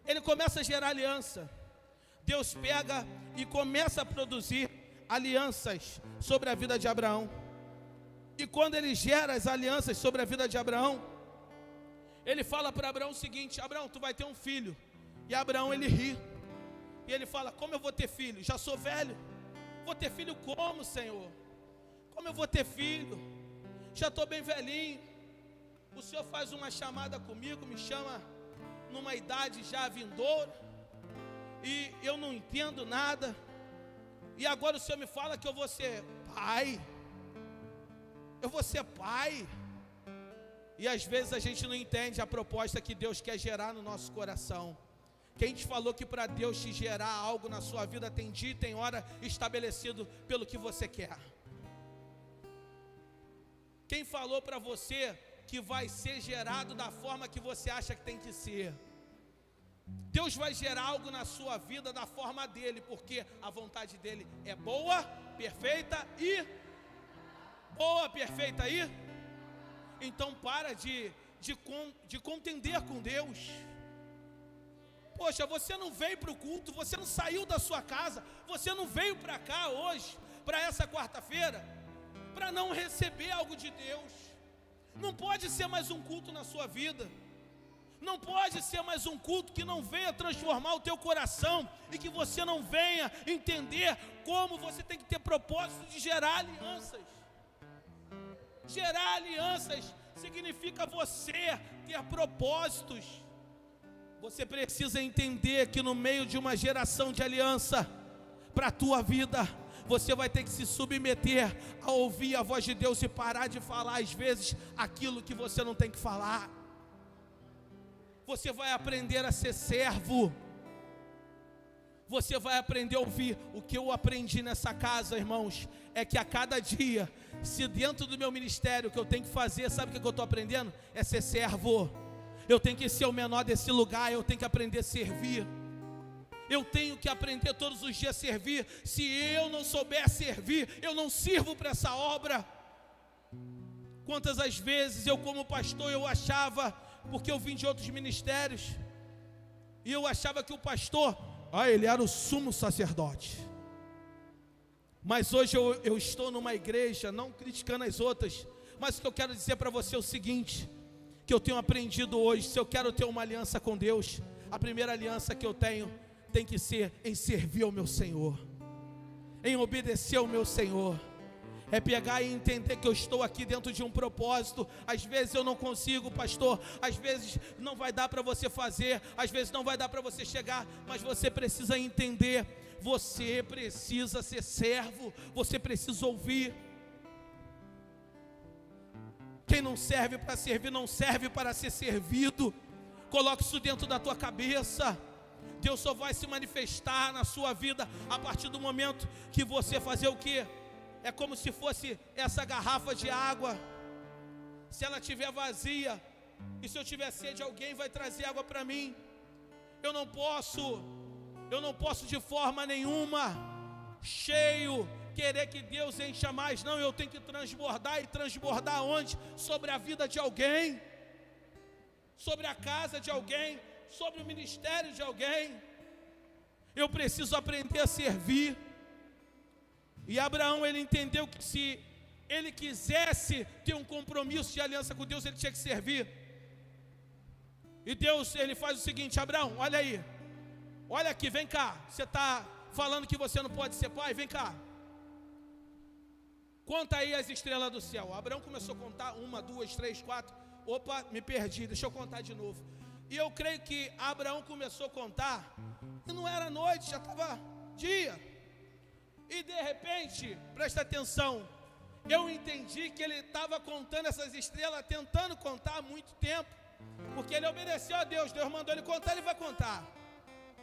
Ele começa a gerar aliança. Deus pega e começa a produzir alianças sobre a vida de Abraão. E quando Ele gera as alianças sobre a vida de Abraão, Ele fala para Abraão o seguinte: Abraão, tu vai ter um filho. E Abraão, ele ri, e ele fala: como eu vou ter filho? Já sou velho. Vou ter filho como, Senhor? Como eu vou ter filho? Já estou bem velhinho. O Senhor faz uma chamada comigo, me chama numa idade já vindoura, e eu não entendo nada. E agora o Senhor me fala que eu vou ser pai. Eu vou ser pai. E às vezes a gente não entende a proposta que Deus quer gerar no nosso coração. Quem te falou que para Deus te gerar algo na sua vida tem dia e tem hora estabelecido pelo que você quer? Quem falou para você que vai ser gerado da forma que você acha que tem que ser? Deus vai gerar algo na sua vida da forma dEle, porque a vontade dEle é boa, perfeita e... boa, perfeita e... Então para de contender com Deus. Poxa, você não veio para o culto, você não saiu da sua casa, você não veio para cá hoje, para essa quarta-feira, para não receber algo de Deus. Não pode ser mais um culto na sua vida. Não pode ser mais um culto que não venha transformar o teu coração, e que você não venha entender como você tem que ter propósito de gerar alianças. Gerar alianças significa você ter propósitos. Você precisa entender que no meio de uma geração de aliança para a tua vida, você vai ter que se submeter a ouvir a voz de Deus e parar de falar às vezes aquilo que você não tem que falar. Você vai aprender a ser servo. Você vai aprender a ouvir. O que eu aprendi nessa casa, irmãos, é que a cada dia, se dentro do meu ministério o que eu tenho que fazer, sabe o que eu estou aprendendo? É ser servo. Eu tenho que ser o menor desse lugar, eu tenho que aprender a servir. Eu tenho que aprender todos os dias a servir. Se eu não souber servir, eu não sirvo para essa obra. Quantas as vezes eu, como pastor, eu achava, porque eu vim de outros ministérios, e eu achava que o pastor, ele era o sumo sacerdote. Mas hoje eu estou numa igreja, não criticando as outras, mas o que eu quero dizer para você é o seguinte, que eu tenho aprendido hoje: se eu quero ter uma aliança com Deus, a primeira aliança que eu tenho tem que ser em servir ao meu Senhor, em obedecer ao meu Senhor. É pegar e entender que eu estou aqui dentro de um propósito. Às vezes eu não consigo, pastor, às vezes não vai dar para você fazer, às vezes não vai dar para você chegar, mas você precisa entender, você precisa ser servo, você precisa ouvir. Quem não serve para servir, não serve para ser servido. Coloque isso dentro da tua cabeça. Deus só vai se manifestar na sua vida a partir do momento que você fazer o quê? É como se fosse essa garrafa de água. Se ela estiver vazia, e se eu tiver sede, alguém vai trazer água para mim. Eu não posso Eu não posso de forma nenhuma, cheio, querer que Deus encha mais. Não, eu tenho que transbordar. E transbordar onde? Sobre a vida de alguém, sobre a casa de alguém, sobre o ministério de alguém. Eu preciso aprender a servir. E Abraão, ele entendeu que se ele quisesse ter um compromisso de aliança com Deus, ele tinha que servir. E Deus, ele faz o seguinte: Abraão, olha aí, olha aqui, vem cá. Você está falando que você não pode ser pai? Vem cá. Conta aí as estrelas do céu. Abraão começou a contar, 1, 2, 3, 4. Opa, me perdi, deixa eu contar de novo. E eu creio que Abraão começou a contar, e não era noite, já estava dia. E de repente, presta atenção, eu entendi que ele estava contando essas estrelas, tentando contar há muito tempo, porque ele obedeceu a Deus. Deus mandou ele contar, ele vai contar.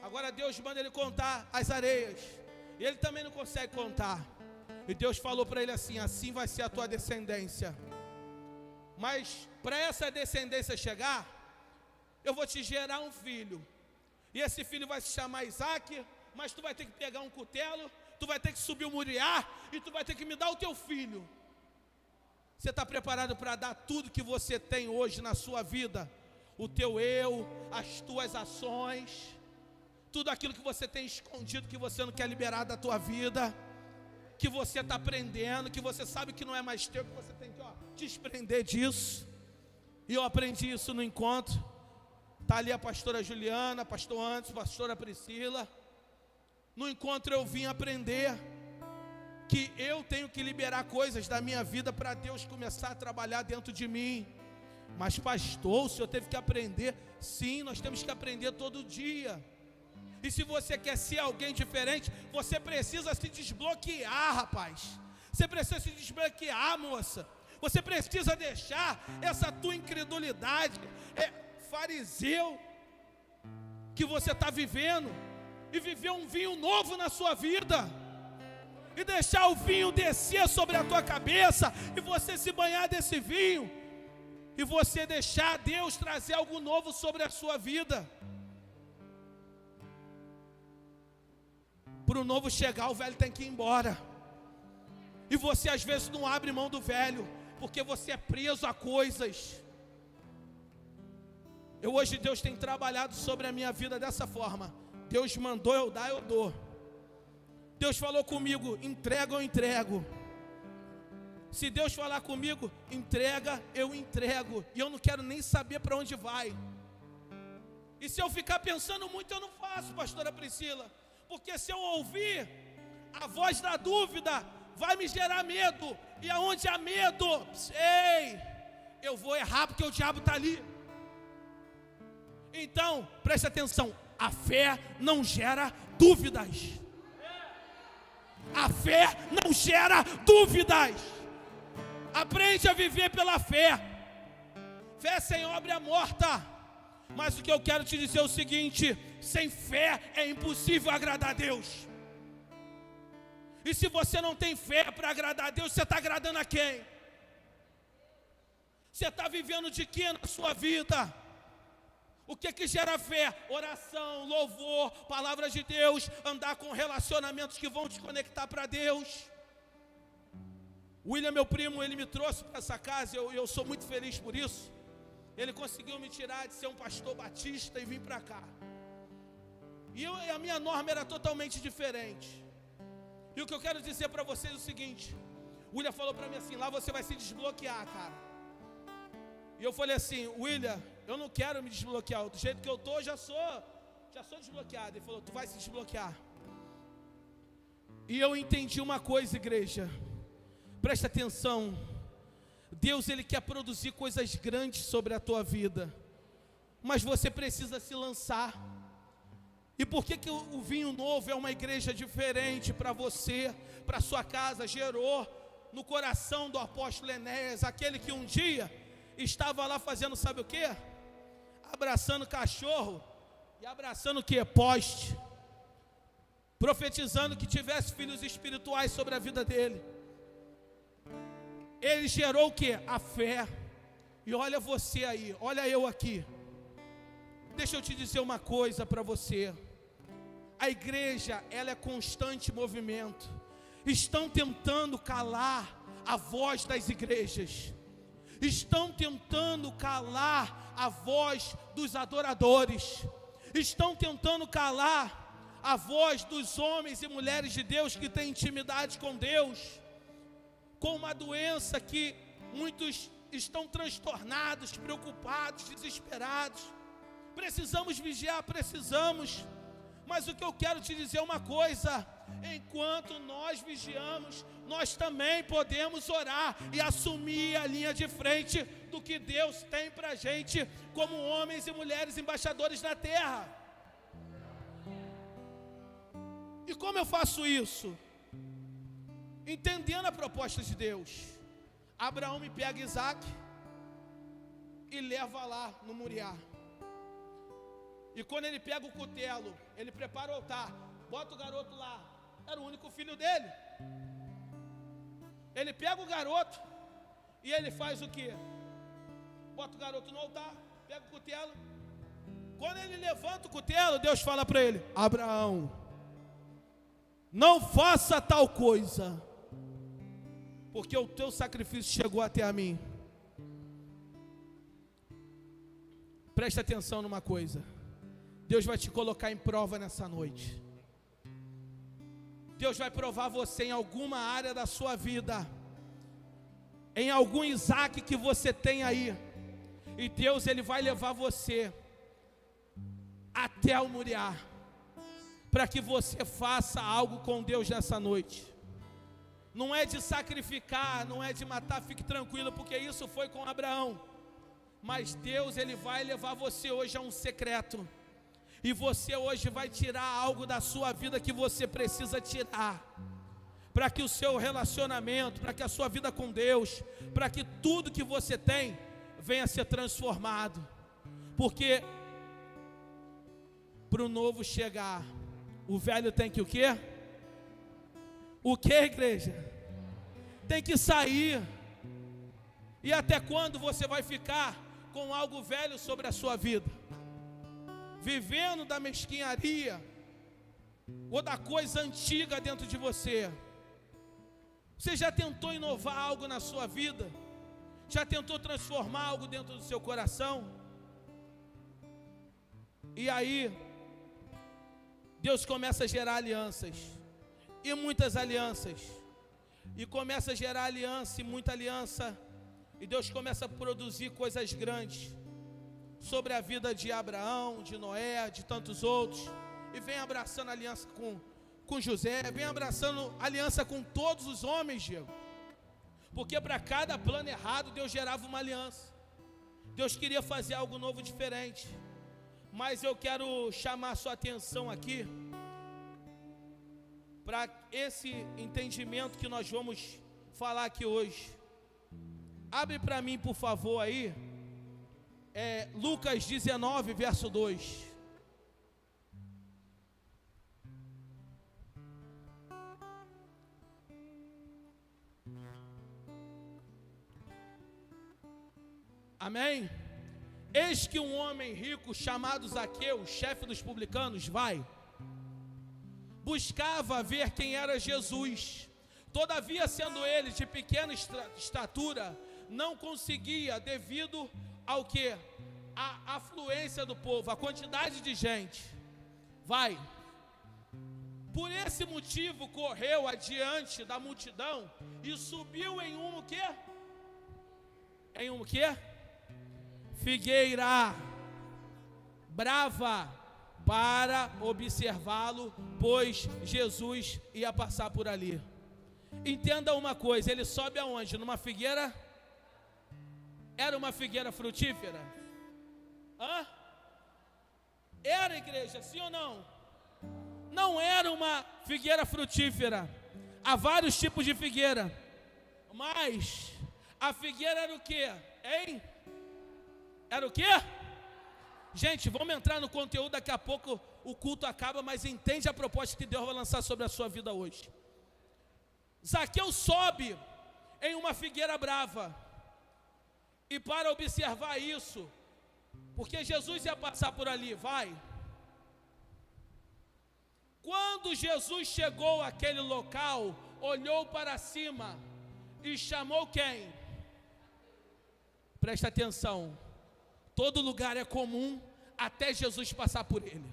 Agora Deus manda ele contar as areias, e ele também não consegue contar. E Deus falou para ele assim: assim vai ser a tua descendência. Mas para essa descendência chegar, eu vou te gerar um filho. E esse filho vai se chamar Isaac, mas tu vai ter que pegar um cutelo, tu vai ter que subir o Moriá, e tu vai ter que me dar o teu filho. Você está preparado para dar tudo que você tem hoje na sua vida? O teu eu, as tuas ações, tudo aquilo que você tem escondido, que você não quer liberar da tua vida, que você está aprendendo, que você sabe que não é mais teu, que você tem que desprender disso. E eu aprendi isso no encontro. Está ali a pastora Juliana, pastor Anderson, pastora Priscila. No encontro eu vim aprender que eu tenho que liberar coisas da minha vida para Deus começar a trabalhar dentro de mim. Mas pastor, o senhor teve que aprender? Sim, nós temos que aprender todo dia. E se você quer ser alguém diferente, você precisa se desbloquear, rapaz. Você precisa se desbloquear, moça. Você precisa deixar essa tua incredulidade, fariseu, que você está vivendo, e viver um vinho novo na sua vida, e deixar o vinho descer sobre a tua cabeça, e você se banhar desse vinho, e você deixar Deus trazer algo novo sobre a sua vida. Para o novo chegar, o velho tem que ir embora. E você às vezes não abre mão do velho, porque você é preso a coisas. Hoje Deus tem trabalhado sobre a minha vida dessa forma. Deus mandou eu dar, eu dou. Deus falou comigo, entrega, eu entrego. Se Deus falar comigo, entrega, eu entrego. E eu não quero nem saber para onde vai. E se eu ficar pensando muito, eu não faço, pastora Priscila. Porque se eu ouvir a voz da dúvida, vai me gerar medo. E aonde há medo, eu vou errar, porque o diabo está ali. Então, preste atenção, a fé não gera dúvidas. A fé não gera dúvidas. Aprende a viver pela fé. Fé sem obra é morta. Mas o que eu quero te dizer é o seguinte: sem fé é impossível agradar a Deus. E se você não tem fé para agradar a Deus, você está agradando a quem? Você está vivendo de quê na sua vida? O que gera fé? Oração, louvor, palavra de Deus, andar com relacionamentos que vão te conectar para Deus. William, meu primo, ele me trouxe para essa casa, eu sou muito feliz por isso. Ele conseguiu me tirar de ser um pastor batista e vir para cá. E a minha norma era totalmente diferente. E o que eu quero dizer para vocês é o seguinte: William falou para mim assim: lá você vai se desbloquear, cara. E eu falei assim: William, eu não quero me desbloquear, do jeito que eu estou, já sou desbloqueado. Ele falou: tu vai se desbloquear. E eu entendi uma coisa, igreja, presta atenção. Deus, Ele quer produzir coisas grandes sobre a tua vida, mas você precisa se lançar. E por que o vinho novo é uma igreja diferente para você, para sua casa? Gerou no coração do apóstolo Enéas, aquele que um dia estava lá fazendo sabe o que? Abraçando cachorro e abraçando o que? Poste, profetizando que tivesse filhos espirituais sobre a vida dele. Ele gerou o que? A fé. E olha você aí, olha eu aqui. Deixa eu te dizer uma coisa para você. A igreja, ela é constante movimento. Estão tentando calar a voz das igrejas. Estão tentando calar a voz dos adoradores. Estão tentando calar a voz dos homens e mulheres de Deus que têm intimidade com Deus, com uma doença que muitos estão transtornados, preocupados, desesperados. Precisamos vigiar, precisamos. Mas o que eu quero te dizer é uma coisa: enquanto nós vigiamos, nós também podemos orar e assumir a linha de frente do que Deus tem para a gente, como homens e mulheres embaixadores na terra. E como eu faço isso? Entendendo a proposta de Deus. Abraão me pega Isaac e leva lá no Moriá. E quando ele pega o cutelo, ele prepara o altar, bota o garoto lá. Era o único filho dele. Ele pega o garoto e ele faz o quê? Bota o garoto no altar, pega o cutelo. Quando ele levanta o cutelo, Deus fala para ele: Abraão, não faça tal coisa, porque o teu sacrifício chegou até a mim. Preste atenção numa coisa: Deus vai te colocar em prova nessa noite. Deus vai provar você em alguma área da sua vida, em algum Isaac que você tem aí. E Deus, Ele vai levar você até o Moriá, para que você faça algo com Deus nessa noite. Não é de sacrificar, não é de matar, fique tranquilo, porque isso foi com Abraão. Mas Deus, Ele vai levar você hoje a um secreto. E você hoje vai tirar algo da sua vida que você precisa tirar, para que o seu relacionamento, para que a sua vida com Deus, para que tudo que você tem venha a ser transformado. Porque para o novo chegar, o velho tem que o quê? O quê, igreja? Tem que sair. E até quando você vai ficar com algo velho sobre a sua vida? Vivendo da mesquinharia ou da coisa antiga dentro de você? Você já tentou inovar algo na sua vida? Já tentou transformar algo dentro do seu coração? E aí Deus começa a gerar alianças, e muitas alianças, e começa a gerar aliança e muita aliança, e Deus começa a produzir coisas grandes sobre a vida de Abraão, de Noé, de tantos outros, e vem abraçando aliança com José, vem abraçando aliança com todos os homens, Diego, porque para cada plano errado Deus gerava uma aliança. Deus queria fazer algo novo, diferente. Mas eu quero chamar a sua atenção aqui para esse entendimento que nós vamos falar aqui hoje. Abre para mim, por favor, aí, Lucas 19, verso 2. Amém? Eis que um homem rico chamado Zaqueu, chefe dos publicanos, buscava ver quem era Jesus. Todavia, sendo ele de pequena estatura, não conseguia, devido ao que? A afluência do povo, a quantidade de gente. Por esse motivo, correu adiante da multidão e subiu em um o quê? Em um o quê? Figueira brava, para observá-lo, pois Jesus ia passar por ali. Entenda uma coisa, ele sobe aonde? Numa figueira? Era uma figueira frutífera? Era, igreja, sim ou não? Não era uma figueira frutífera. Há vários tipos de figueira, mas a figueira era o quê? Hein? Era o quê? Gente, vamos entrar no conteúdo, daqui a pouco o culto acaba, mas entende a proposta que Deus vai lançar sobre a sua vida hoje. Zaqueu sobe em uma figueira brava, e para observar isso, porque Jesus ia passar por ali, Quando Jesus chegou àquele local, olhou para cima e chamou quem? Presta atenção, todo lugar é comum até Jesus passar por ele.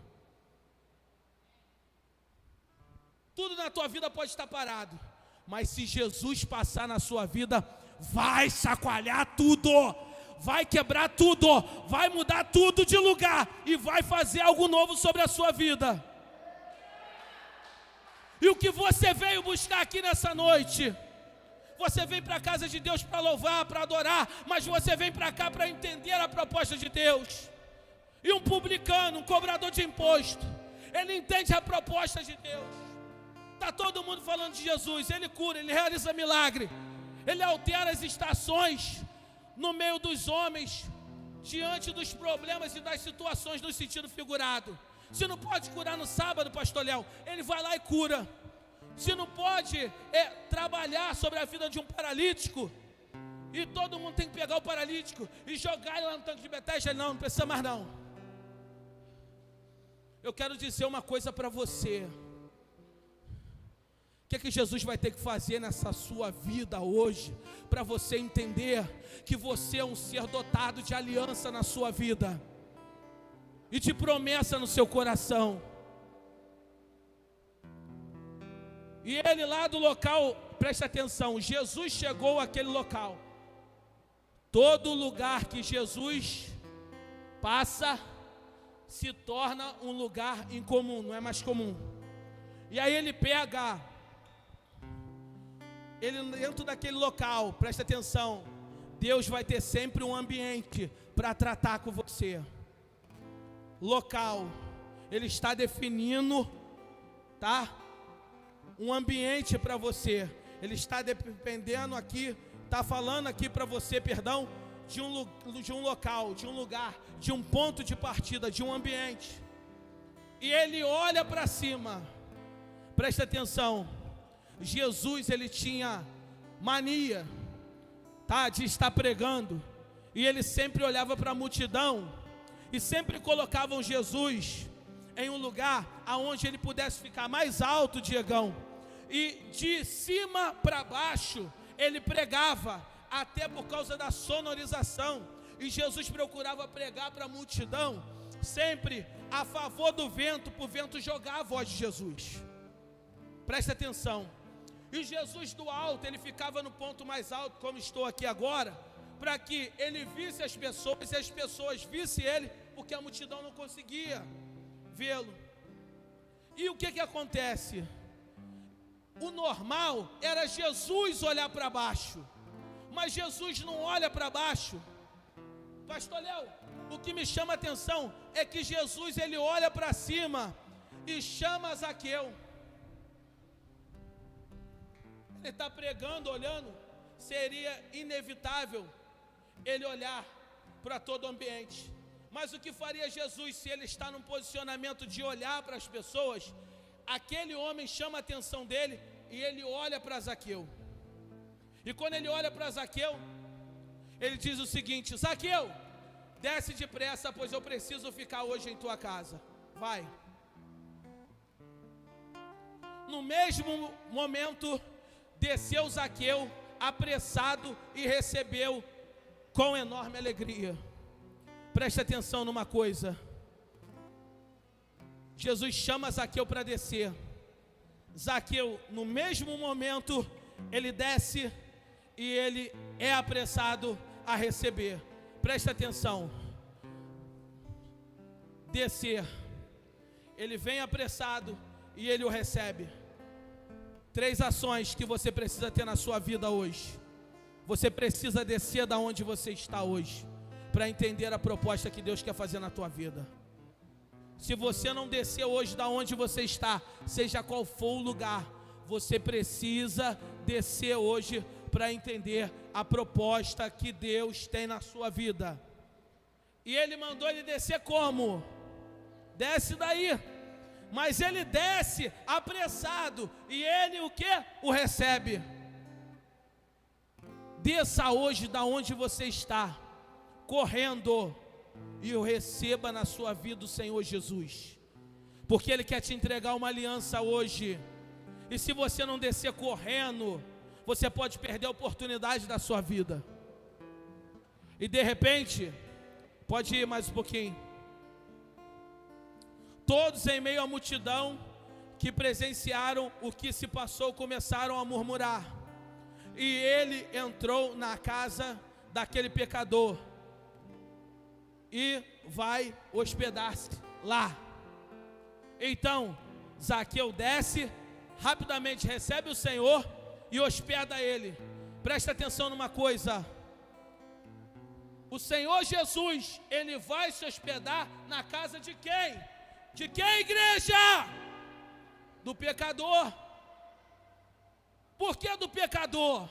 Tudo na tua vida pode estar parado, mas se Jesus passar na sua vida, vai chacoalhar tudo, vai quebrar tudo, vai mudar tudo de lugar e vai fazer algo novo sobre a sua vida. E o que você veio buscar aqui nessa noite? Você vem para a casa de Deus para louvar, para adorar, mas você vem para cá para entender a proposta de Deus. E um publicano, um cobrador de imposto, ele entende a proposta de Deus. Está todo mundo falando de Jesus, ele cura, ele realiza milagre, ele altera as estações no meio dos homens, diante dos problemas e das situações no sentido figurado. Se não pode curar no sábado, pastor Léo, ele vai lá e cura. Se não pode trabalhar sobre a vida de um paralítico, e todo mundo tem que pegar o paralítico e jogar ele lá no tanque de Betesda, não precisa mais não. Eu quero dizer uma coisa para você. O que é que Jesus vai ter que fazer nessa sua vida hoje, para você entender que você é um ser dotado de aliança na sua vida e de promessa no seu coração. E ele lá do local, presta atenção, Jesus chegou àquele local. Todo lugar que Jesus passa se torna um lugar incomum, não é mais comum. E aí ele pega, ele dentro daquele local, presta atenção, Deus vai ter sempre um ambiente para tratar com você. Local, ele está definindo, tá? Um ambiente para você. Ele está dependendo aqui, está falando aqui para você, perdão, de um local, de um lugar, de um ponto de partida, de um ambiente. E ele olha para cima. Presta atenção. Jesus, ele tinha mania, tá, de estar pregando, e ele sempre olhava para a multidão e sempre colocavam Jesus em um lugar aonde ele pudesse ficar mais alto, Diegão, e de cima para baixo ele pregava, até por causa da sonorização. E Jesus procurava pregar para a multidão sempre a favor do vento, para o vento jogar a voz de Jesus. Presta atenção. E Jesus do alto, ele ficava no ponto mais alto, como estou aqui agora, para que ele visse as pessoas e as pessoas vissem ele, porque a multidão não conseguia vê-lo. E o que acontece? O normal era Jesus olhar para baixo, mas Jesus não olha para baixo. Pastor Léo, o que me chama a atenção é que Jesus, ele olha para cima e chama Zaqueu. Ele está pregando, olhando, seria inevitável ele olhar para todo o ambiente. Mas o que faria Jesus se ele está num posicionamento de olhar para as pessoas? Aquele homem chama a atenção dele e ele olha para Zaqueu. E quando ele olha para Zaqueu, ele diz o seguinte: Zaqueu, desce depressa, pois eu preciso ficar hoje em tua casa. Vai. No mesmo momento, desceu Zaqueu, apressado, e recebeu com enorme alegria. Preste atenção numa coisa. Jesus chama Zaqueu para descer. Zaqueu, no mesmo momento, ele desce e ele é apressado a receber. Preste atenção. Descer. Ele vem apressado e ele o recebe. 3 ações que você precisa ter na sua vida hoje. Você precisa descer da onde você está hoje, para entender a proposta que Deus quer fazer na tua vida. Se você não descer hoje da onde você está, seja qual for o lugar, você precisa descer hoje para entender a proposta que Deus tem na sua vida. E ele mandou ele descer como? Desce daí. Mas ele desce apressado e ele o que? O recebe. Desça hoje da onde você está, correndo, e o receba na sua vida o Senhor Jesus. porque Ele quer te entregar uma aliança hoje. E se você não descer correndo, você pode perder a oportunidade da sua vida. E de repente, pode ir mais um pouquinho. Todos em meio à multidão que presenciaram o que se passou começaram a murmurar. E ele entrou na casa daquele pecador e vai hospedar-se lá. Então Zaqueu desce, rapidamente recebe o Senhor e hospeda ele. Presta atenção numa coisa: o Senhor Jesus, Ele vai se hospedar na casa de quem? De quem, igreja? Do pecador. Por que do pecador?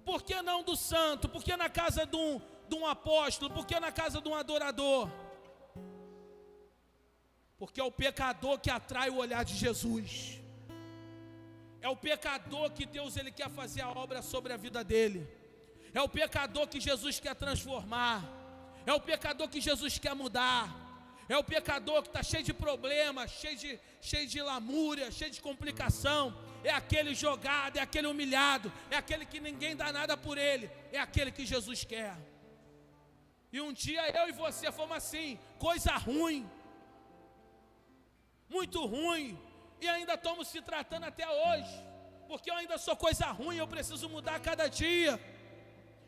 Por que não do santo? Por que na casa de um apóstolo? Por que na casa de um adorador? Porque é o pecador que atrai o olhar de Jesus. É o pecador que Deus Ele quer fazer a obra sobre a vida dele. É o pecador que Jesus quer transformar. É o pecador que Jesus quer mudar. É o pecador que está cheio de problemas, cheio de lamúria, cheio de complicação. É aquele jogado, é aquele humilhado, é aquele que ninguém dá nada por ele. É aquele que Jesus quer. E um dia eu e você fomos assim, coisa ruim, muito ruim, e ainda estamos se tratando até hoje, porque eu ainda sou coisa ruim. Eu preciso mudar a cada dia,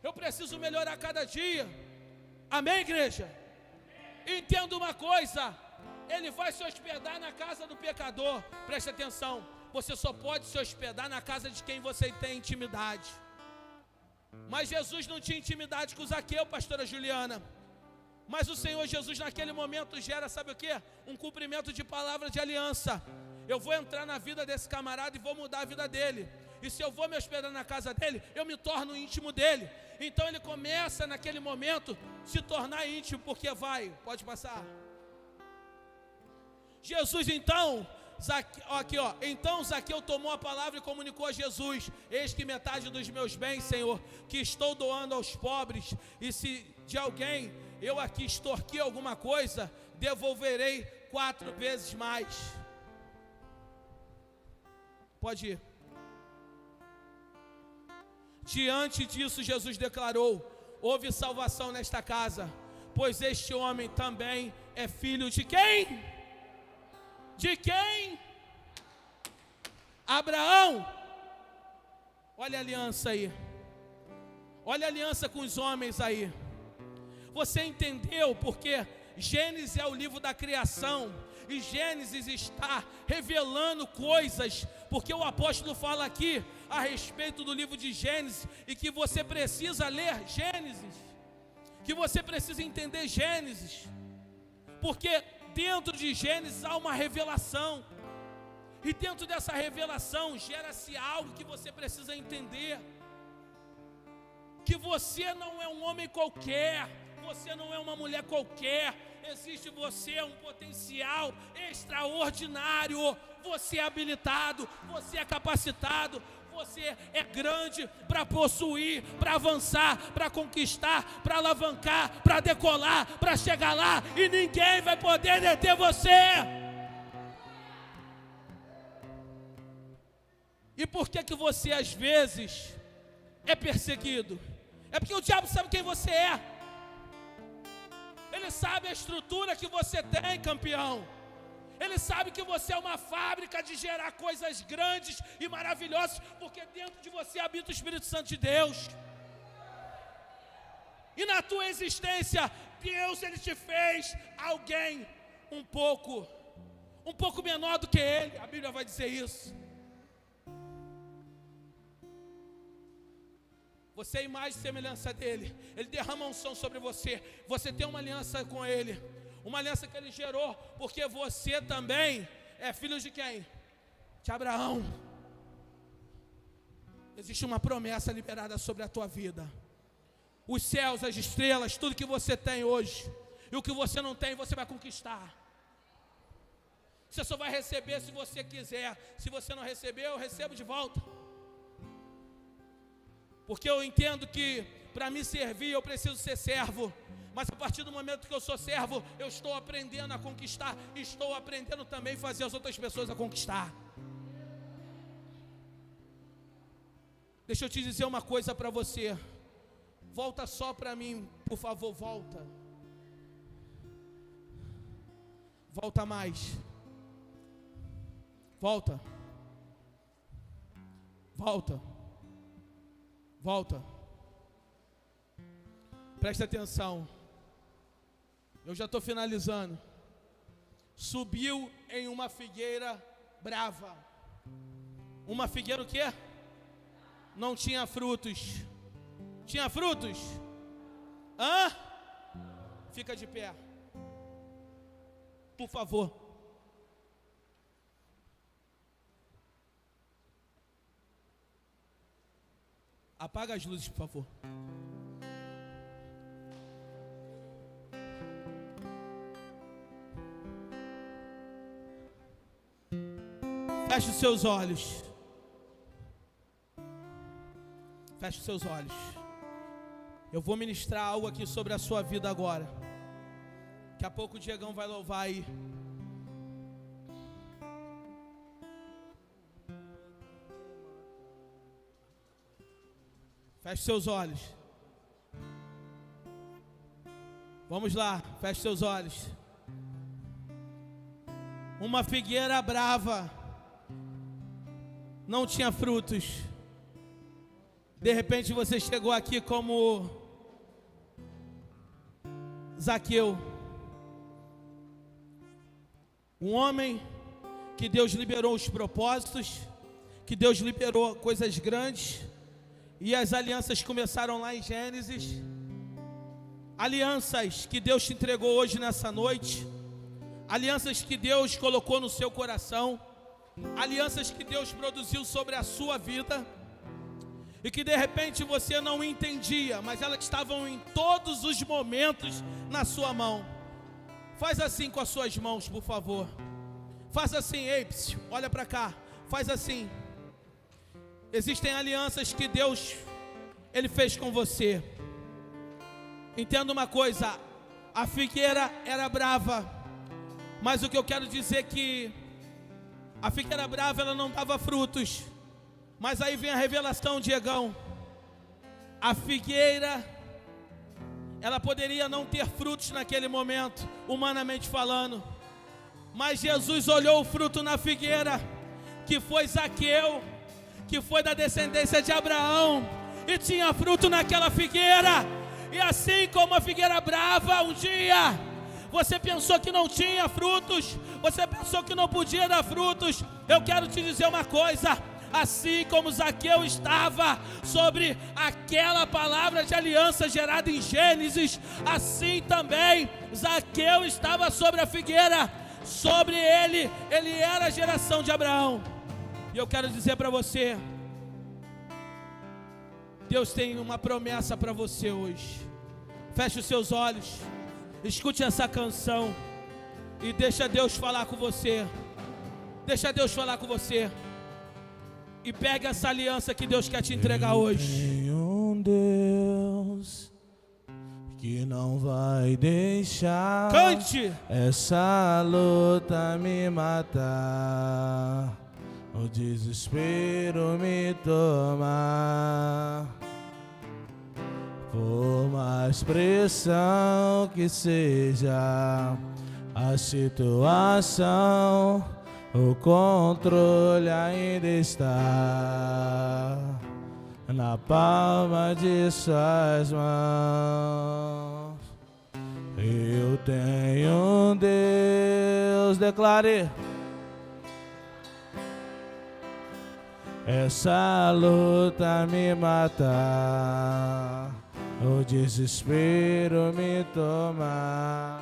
eu preciso melhorar a cada dia. Amém, igreja? Entenda uma coisa: Ele vai se hospedar na casa do pecador. Preste atenção, você só pode se hospedar na casa de quem você tem intimidade. Mas Jesus não tinha intimidade com Zaqueu, pastora Juliana. Mas o Senhor Jesus naquele momento gera, sabe o que? Um cumprimento de palavra de aliança. Eu vou entrar na vida desse camarada e vou mudar a vida dele. E se eu vou me hospedar na casa dele, eu me torno íntimo dele. Então ele começa naquele momento se tornar íntimo, porque pode passar. Jesus então, então Zaqueu tomou a palavra e comunicou a Jesus: eis que metade dos meus bens, Senhor, que estou doando aos pobres, e se de alguém eu aqui extorquir alguma coisa, devolverei 4 vezes mais. Pode ir. Diante disso, Jesus declarou: houve salvação nesta casa, pois este homem também é filho de quem? De quem? Abraão. Olha a aliança aí. Olha a aliança com os homens aí. Você entendeu porque Gênesis é o livro da criação, e Gênesis está revelando coisas, porque o apóstolo fala aqui a respeito do livro de Gênesis, e que você precisa ler Gênesis, que você precisa entender Gênesis, porque dentro de Gênesis há uma revelação, e dentro dessa revelação gera-se algo que você precisa entender, que você não é um homem qualquer, você não é uma mulher qualquer, existe você um potencial extraordinário, você é habilitado, você é capacitado, você é grande para possuir, para avançar, para conquistar, para alavancar, para decolar, para chegar lá, e ninguém vai poder deter você. E por que você às vezes é perseguido? É porque o diabo sabe quem você é. Ele sabe a estrutura que você tem, campeão. Ele sabe que você é uma fábrica de gerar coisas grandes e maravilhosas, porque dentro de você habita o Espírito Santo de Deus. E na tua existência, Deus, Ele te fez alguém um pouco menor do que Ele. A Bíblia vai dizer isso. Você é imagem e semelhança dele. Ele derrama unção sobre você. Você tem uma aliança com ele. Uma aliança que ele gerou, porque você também é filho de quem? De Abraão. Existe uma promessa liberada sobre a tua vida. Os céus, as estrelas, tudo que você tem hoje, e o que você não tem, você vai conquistar. Você só vai receber se você quiser. Se você não receber, eu recebo de volta. Porque eu entendo que para me servir eu preciso ser servo, Mas a partir do momento que eu sou servo, eu estou aprendendo a conquistar, estou aprendendo também a fazer as outras pessoas a conquistar. Deixa eu te dizer uma coisa para você. Volta só para mim, por favor, volta. Volta mais. Volta. Volta. Volta. Presta atenção. Eu já estou finalizando. Subiu em uma figueira brava. Uma figueira o quê? Não tinha frutos. Tinha frutos? Hã? Fica de pé. Por favor. Apaga as luzes, por favor. Feche os seus olhos. Feche os seus olhos. Eu vou ministrar algo aqui sobre a sua vida agora. Daqui a pouco o Diegão vai louvar aí. Feche seus olhos. Vamos lá, feche seus olhos. Uma figueira brava não tinha frutos. De repente você chegou aqui como Zaqueu, um homem que Deus liberou os propósitos, que Deus liberou coisas grandes, e as alianças começaram lá em Gênesis. Alianças que Deus te entregou hoje nessa noite, alianças que Deus colocou no seu coração, alianças que Deus produziu sobre a sua vida, e que de repente você não entendia, mas elas estavam em todos os momentos na sua mão. Faz assim com as suas mãos, por favor. Faz assim, Eips, olha para cá. Faz assim. Existem alianças que Deus, Ele fez com você. Entenda uma coisa, a figueira era brava, mas o que eu quero dizer é que a figueira brava, ela não dava frutos. Mas aí vem a revelação, Diegão. A figueira, ela poderia não ter frutos naquele momento, humanamente falando, mas Jesus olhou o fruto na figueira, que foi Zaqueu, que foi da descendência de Abraão, e tinha fruto naquela figueira. E assim como a figueira brava, um dia você pensou que não tinha frutos, você pensou que não podia dar frutos. Eu quero te dizer uma coisa: assim como Zaqueu estava sobre aquela palavra de aliança gerada em Gênesis, assim também Zaqueu estava sobre a figueira. Sobre ele era a geração de Abraão. E eu quero dizer para você, Deus tem uma promessa para você hoje. Feche os seus olhos, escute essa canção e deixa Deus falar com você. Deixa Deus falar com você. E pega essa aliança que Deus quer te entregar hoje. Tem um Deus que não vai deixar Cante! essa luta me matar, o desespero me tomar. Por mais pressão que seja a situação, o controle ainda está na palma de suas mãos. Eu tenho um Deus, declare. Essa luta me mata, o desespero me toma.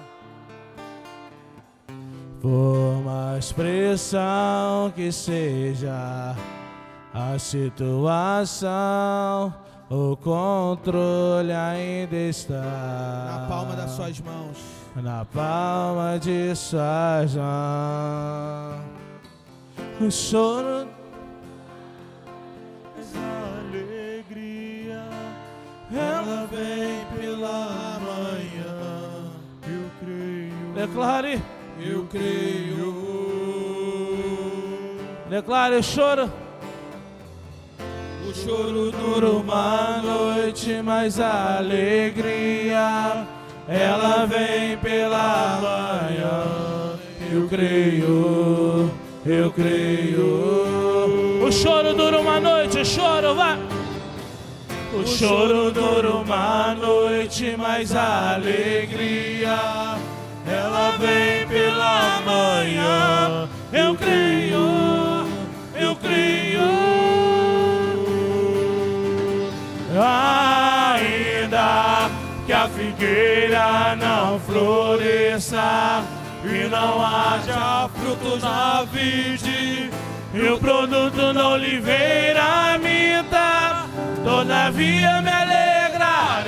Por mais pressão que seja a situação, o controle ainda está Na palma das suas mãos. na palma de suas mãos. O choro, a alegria, ela vem pela manhã. Declare. Eu creio. Declare o choro. O choro Dura uma noite, mas a alegria ela vem pela manhã. Eu creio, eu creio. O choro dura uma noite, o choro vai. O choro dura uma noite, mas a alegria ela vem pela manhã. Eu creio, eu creio. Ainda que a figueira não floresça e não haja frutos na vide, e o produto da oliveira minta, todavia me alegrarei,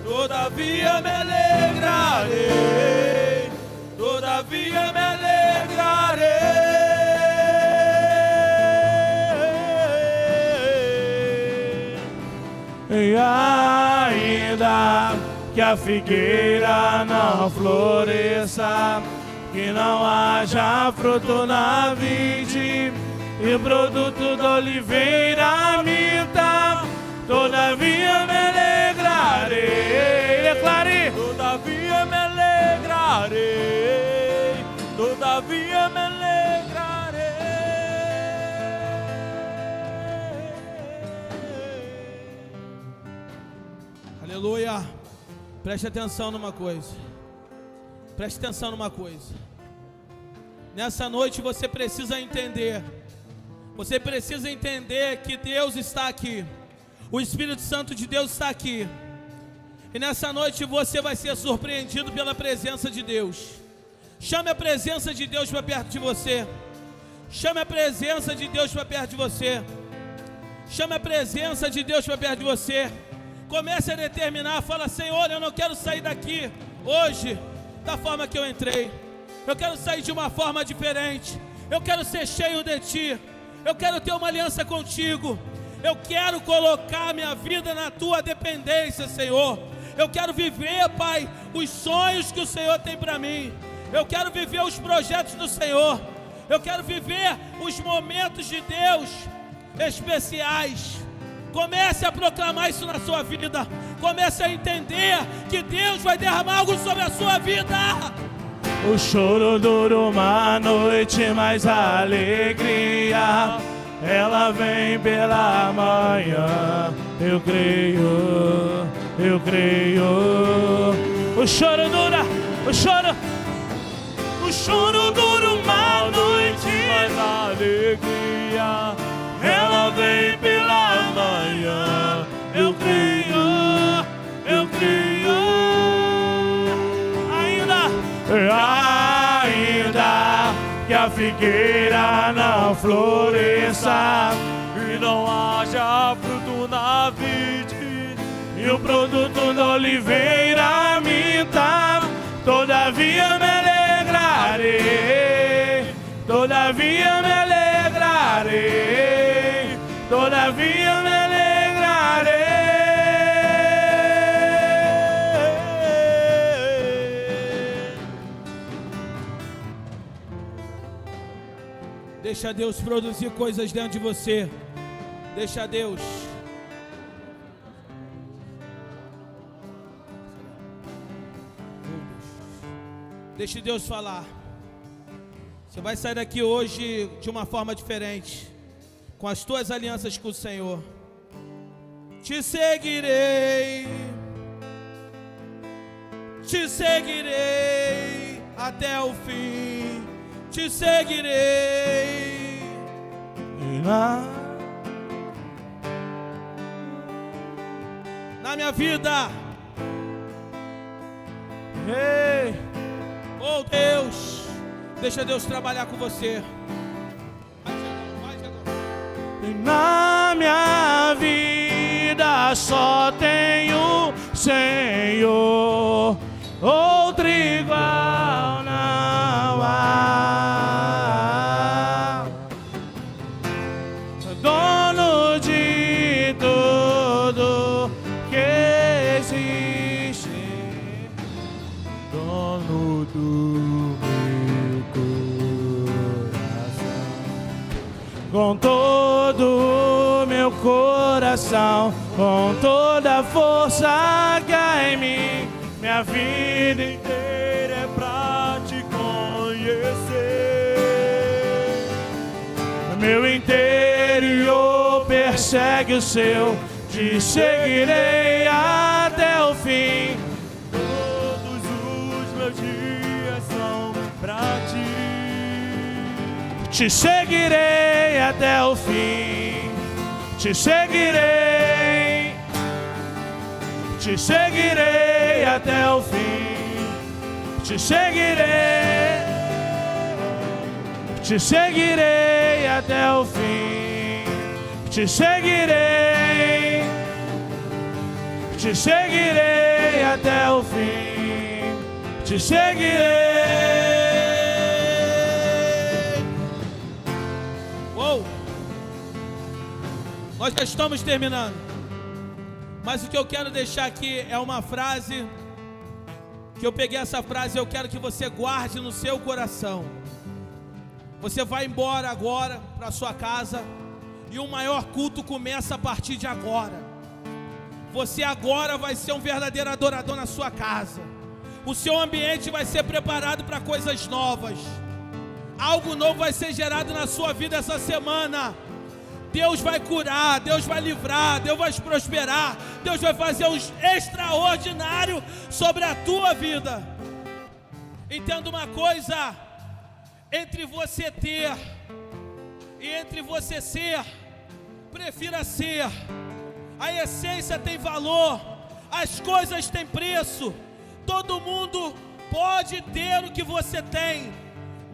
todavia me alegrarei, todavia me alegrarei. E ainda que a figueira não floresça, que não haja fruto na vide, e o produto da oliveira minta, todavia me alegrarei. Declare. Todavia me alegrarei, todavia me alegrarei. Aleluia. Preste atenção numa coisa. Preste atenção numa coisa. Nessa noite você precisa entender. Você precisa entender que Deus está aqui. O Espírito Santo de Deus está aqui. E nessa noite você vai ser surpreendido pela presença de Deus. Chame a presença de Deus para perto de você. Chame a presença de Deus para perto de você. Chame a presença de Deus para perto de você. Comece a determinar, fala: Senhor, eu não quero sair daqui hoje da forma que eu entrei. Eu quero sair de uma forma diferente. Eu quero ser cheio de Ti. Eu quero ter uma aliança contigo. Eu quero colocar minha vida na Tua dependência, Senhor. Eu quero viver, Pai, os sonhos que o Senhor tem para mim. Eu quero viver os projetos do Senhor. Eu quero viver os momentos de Deus especiais. Comece a proclamar isso na sua vida. Comece a entender que Deus vai derramar algo sobre a sua vida. O choro dura uma noite, mas a alegria ela vem pela manhã. Eu creio, eu creio. O choro dura, o choro dura uma noite, mas a alegria ela vem pela manhã. Eu creio, eu creio. Ainda que a figueira não floresça e não haja fruto na vide, e o produto da oliveira minta, todavia me alegrarei, todavia me alegrarei, todavia me alegrarei. Deixa Deus produzir coisas dentro de você. Deixa Deus. Deixe Deus falar. Você vai sair daqui hoje de uma forma diferente, com as tuas alianças com o Senhor. Te seguirei até o fim. Te seguirei. Na minha vida. Ei, oh Deus, deixa Deus trabalhar com você. na minha vida só tenho Senhor, outro igual não há. Dono de tudo que existe, dono meu coração com toda a força que há em mim. Minha vida inteira é pra te conhecer. Meu interior persegue o seu, te seguirei até o fim. Todos os meus dias são pra ti. Te seguirei até o fim. Te seguirei. Te seguirei até o fim. Te seguirei. Te seguirei até o fim. Te seguirei. Te seguirei até o fim. Te seguirei. Uou! Nós já estamos terminando. Mas o que eu quero deixar aqui é uma frase, que eu peguei essa frase e eu quero que você guarde no seu coração. Você vai embora agora para sua casa e o maior culto começa a partir de agora. Você agora vai ser um verdadeiro adorador na sua casa. O seu ambiente vai ser preparado para coisas novas. Algo novo vai ser gerado na sua vida essa semana. Deus vai curar, Deus vai livrar, Deus vai prosperar, Deus vai fazer um extraordinário sobre a tua vida. Entenda uma coisa: entre você ter e entre você ser, prefira ser. A essência tem valor, as coisas têm preço. Todo mundo pode ter o que você tem,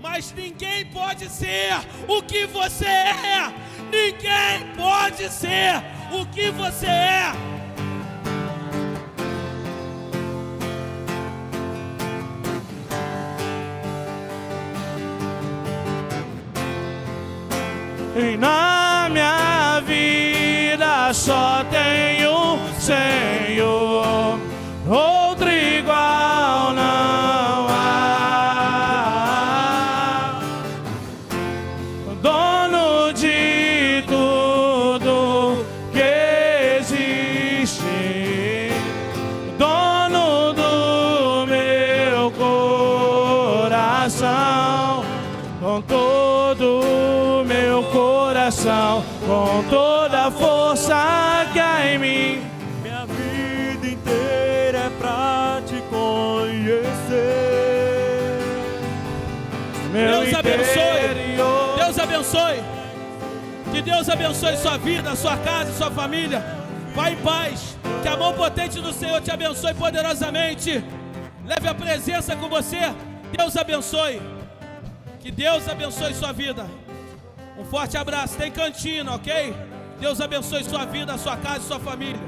mas ninguém pode ser o que você é. Ninguém pode ser o que você é. E na minha vida só tem um Senhor, outro igual não há. Dono de tudo que existe, dono do meu coração, com todo o meu coração, com toda a força que há em mim. Minha vida inteira é pra te conhecer. Deus abençoe. Deus abençoe. Que Deus abençoe sua vida, sua casa, sua família. Vai em paz. Que a mão potente do Senhor te abençoe poderosamente. Leve a presença com você. Deus abençoe. Que Deus abençoe sua vida. Um forte abraço. Tem cantina, ok? Deus abençoe sua vida, sua casa e sua família.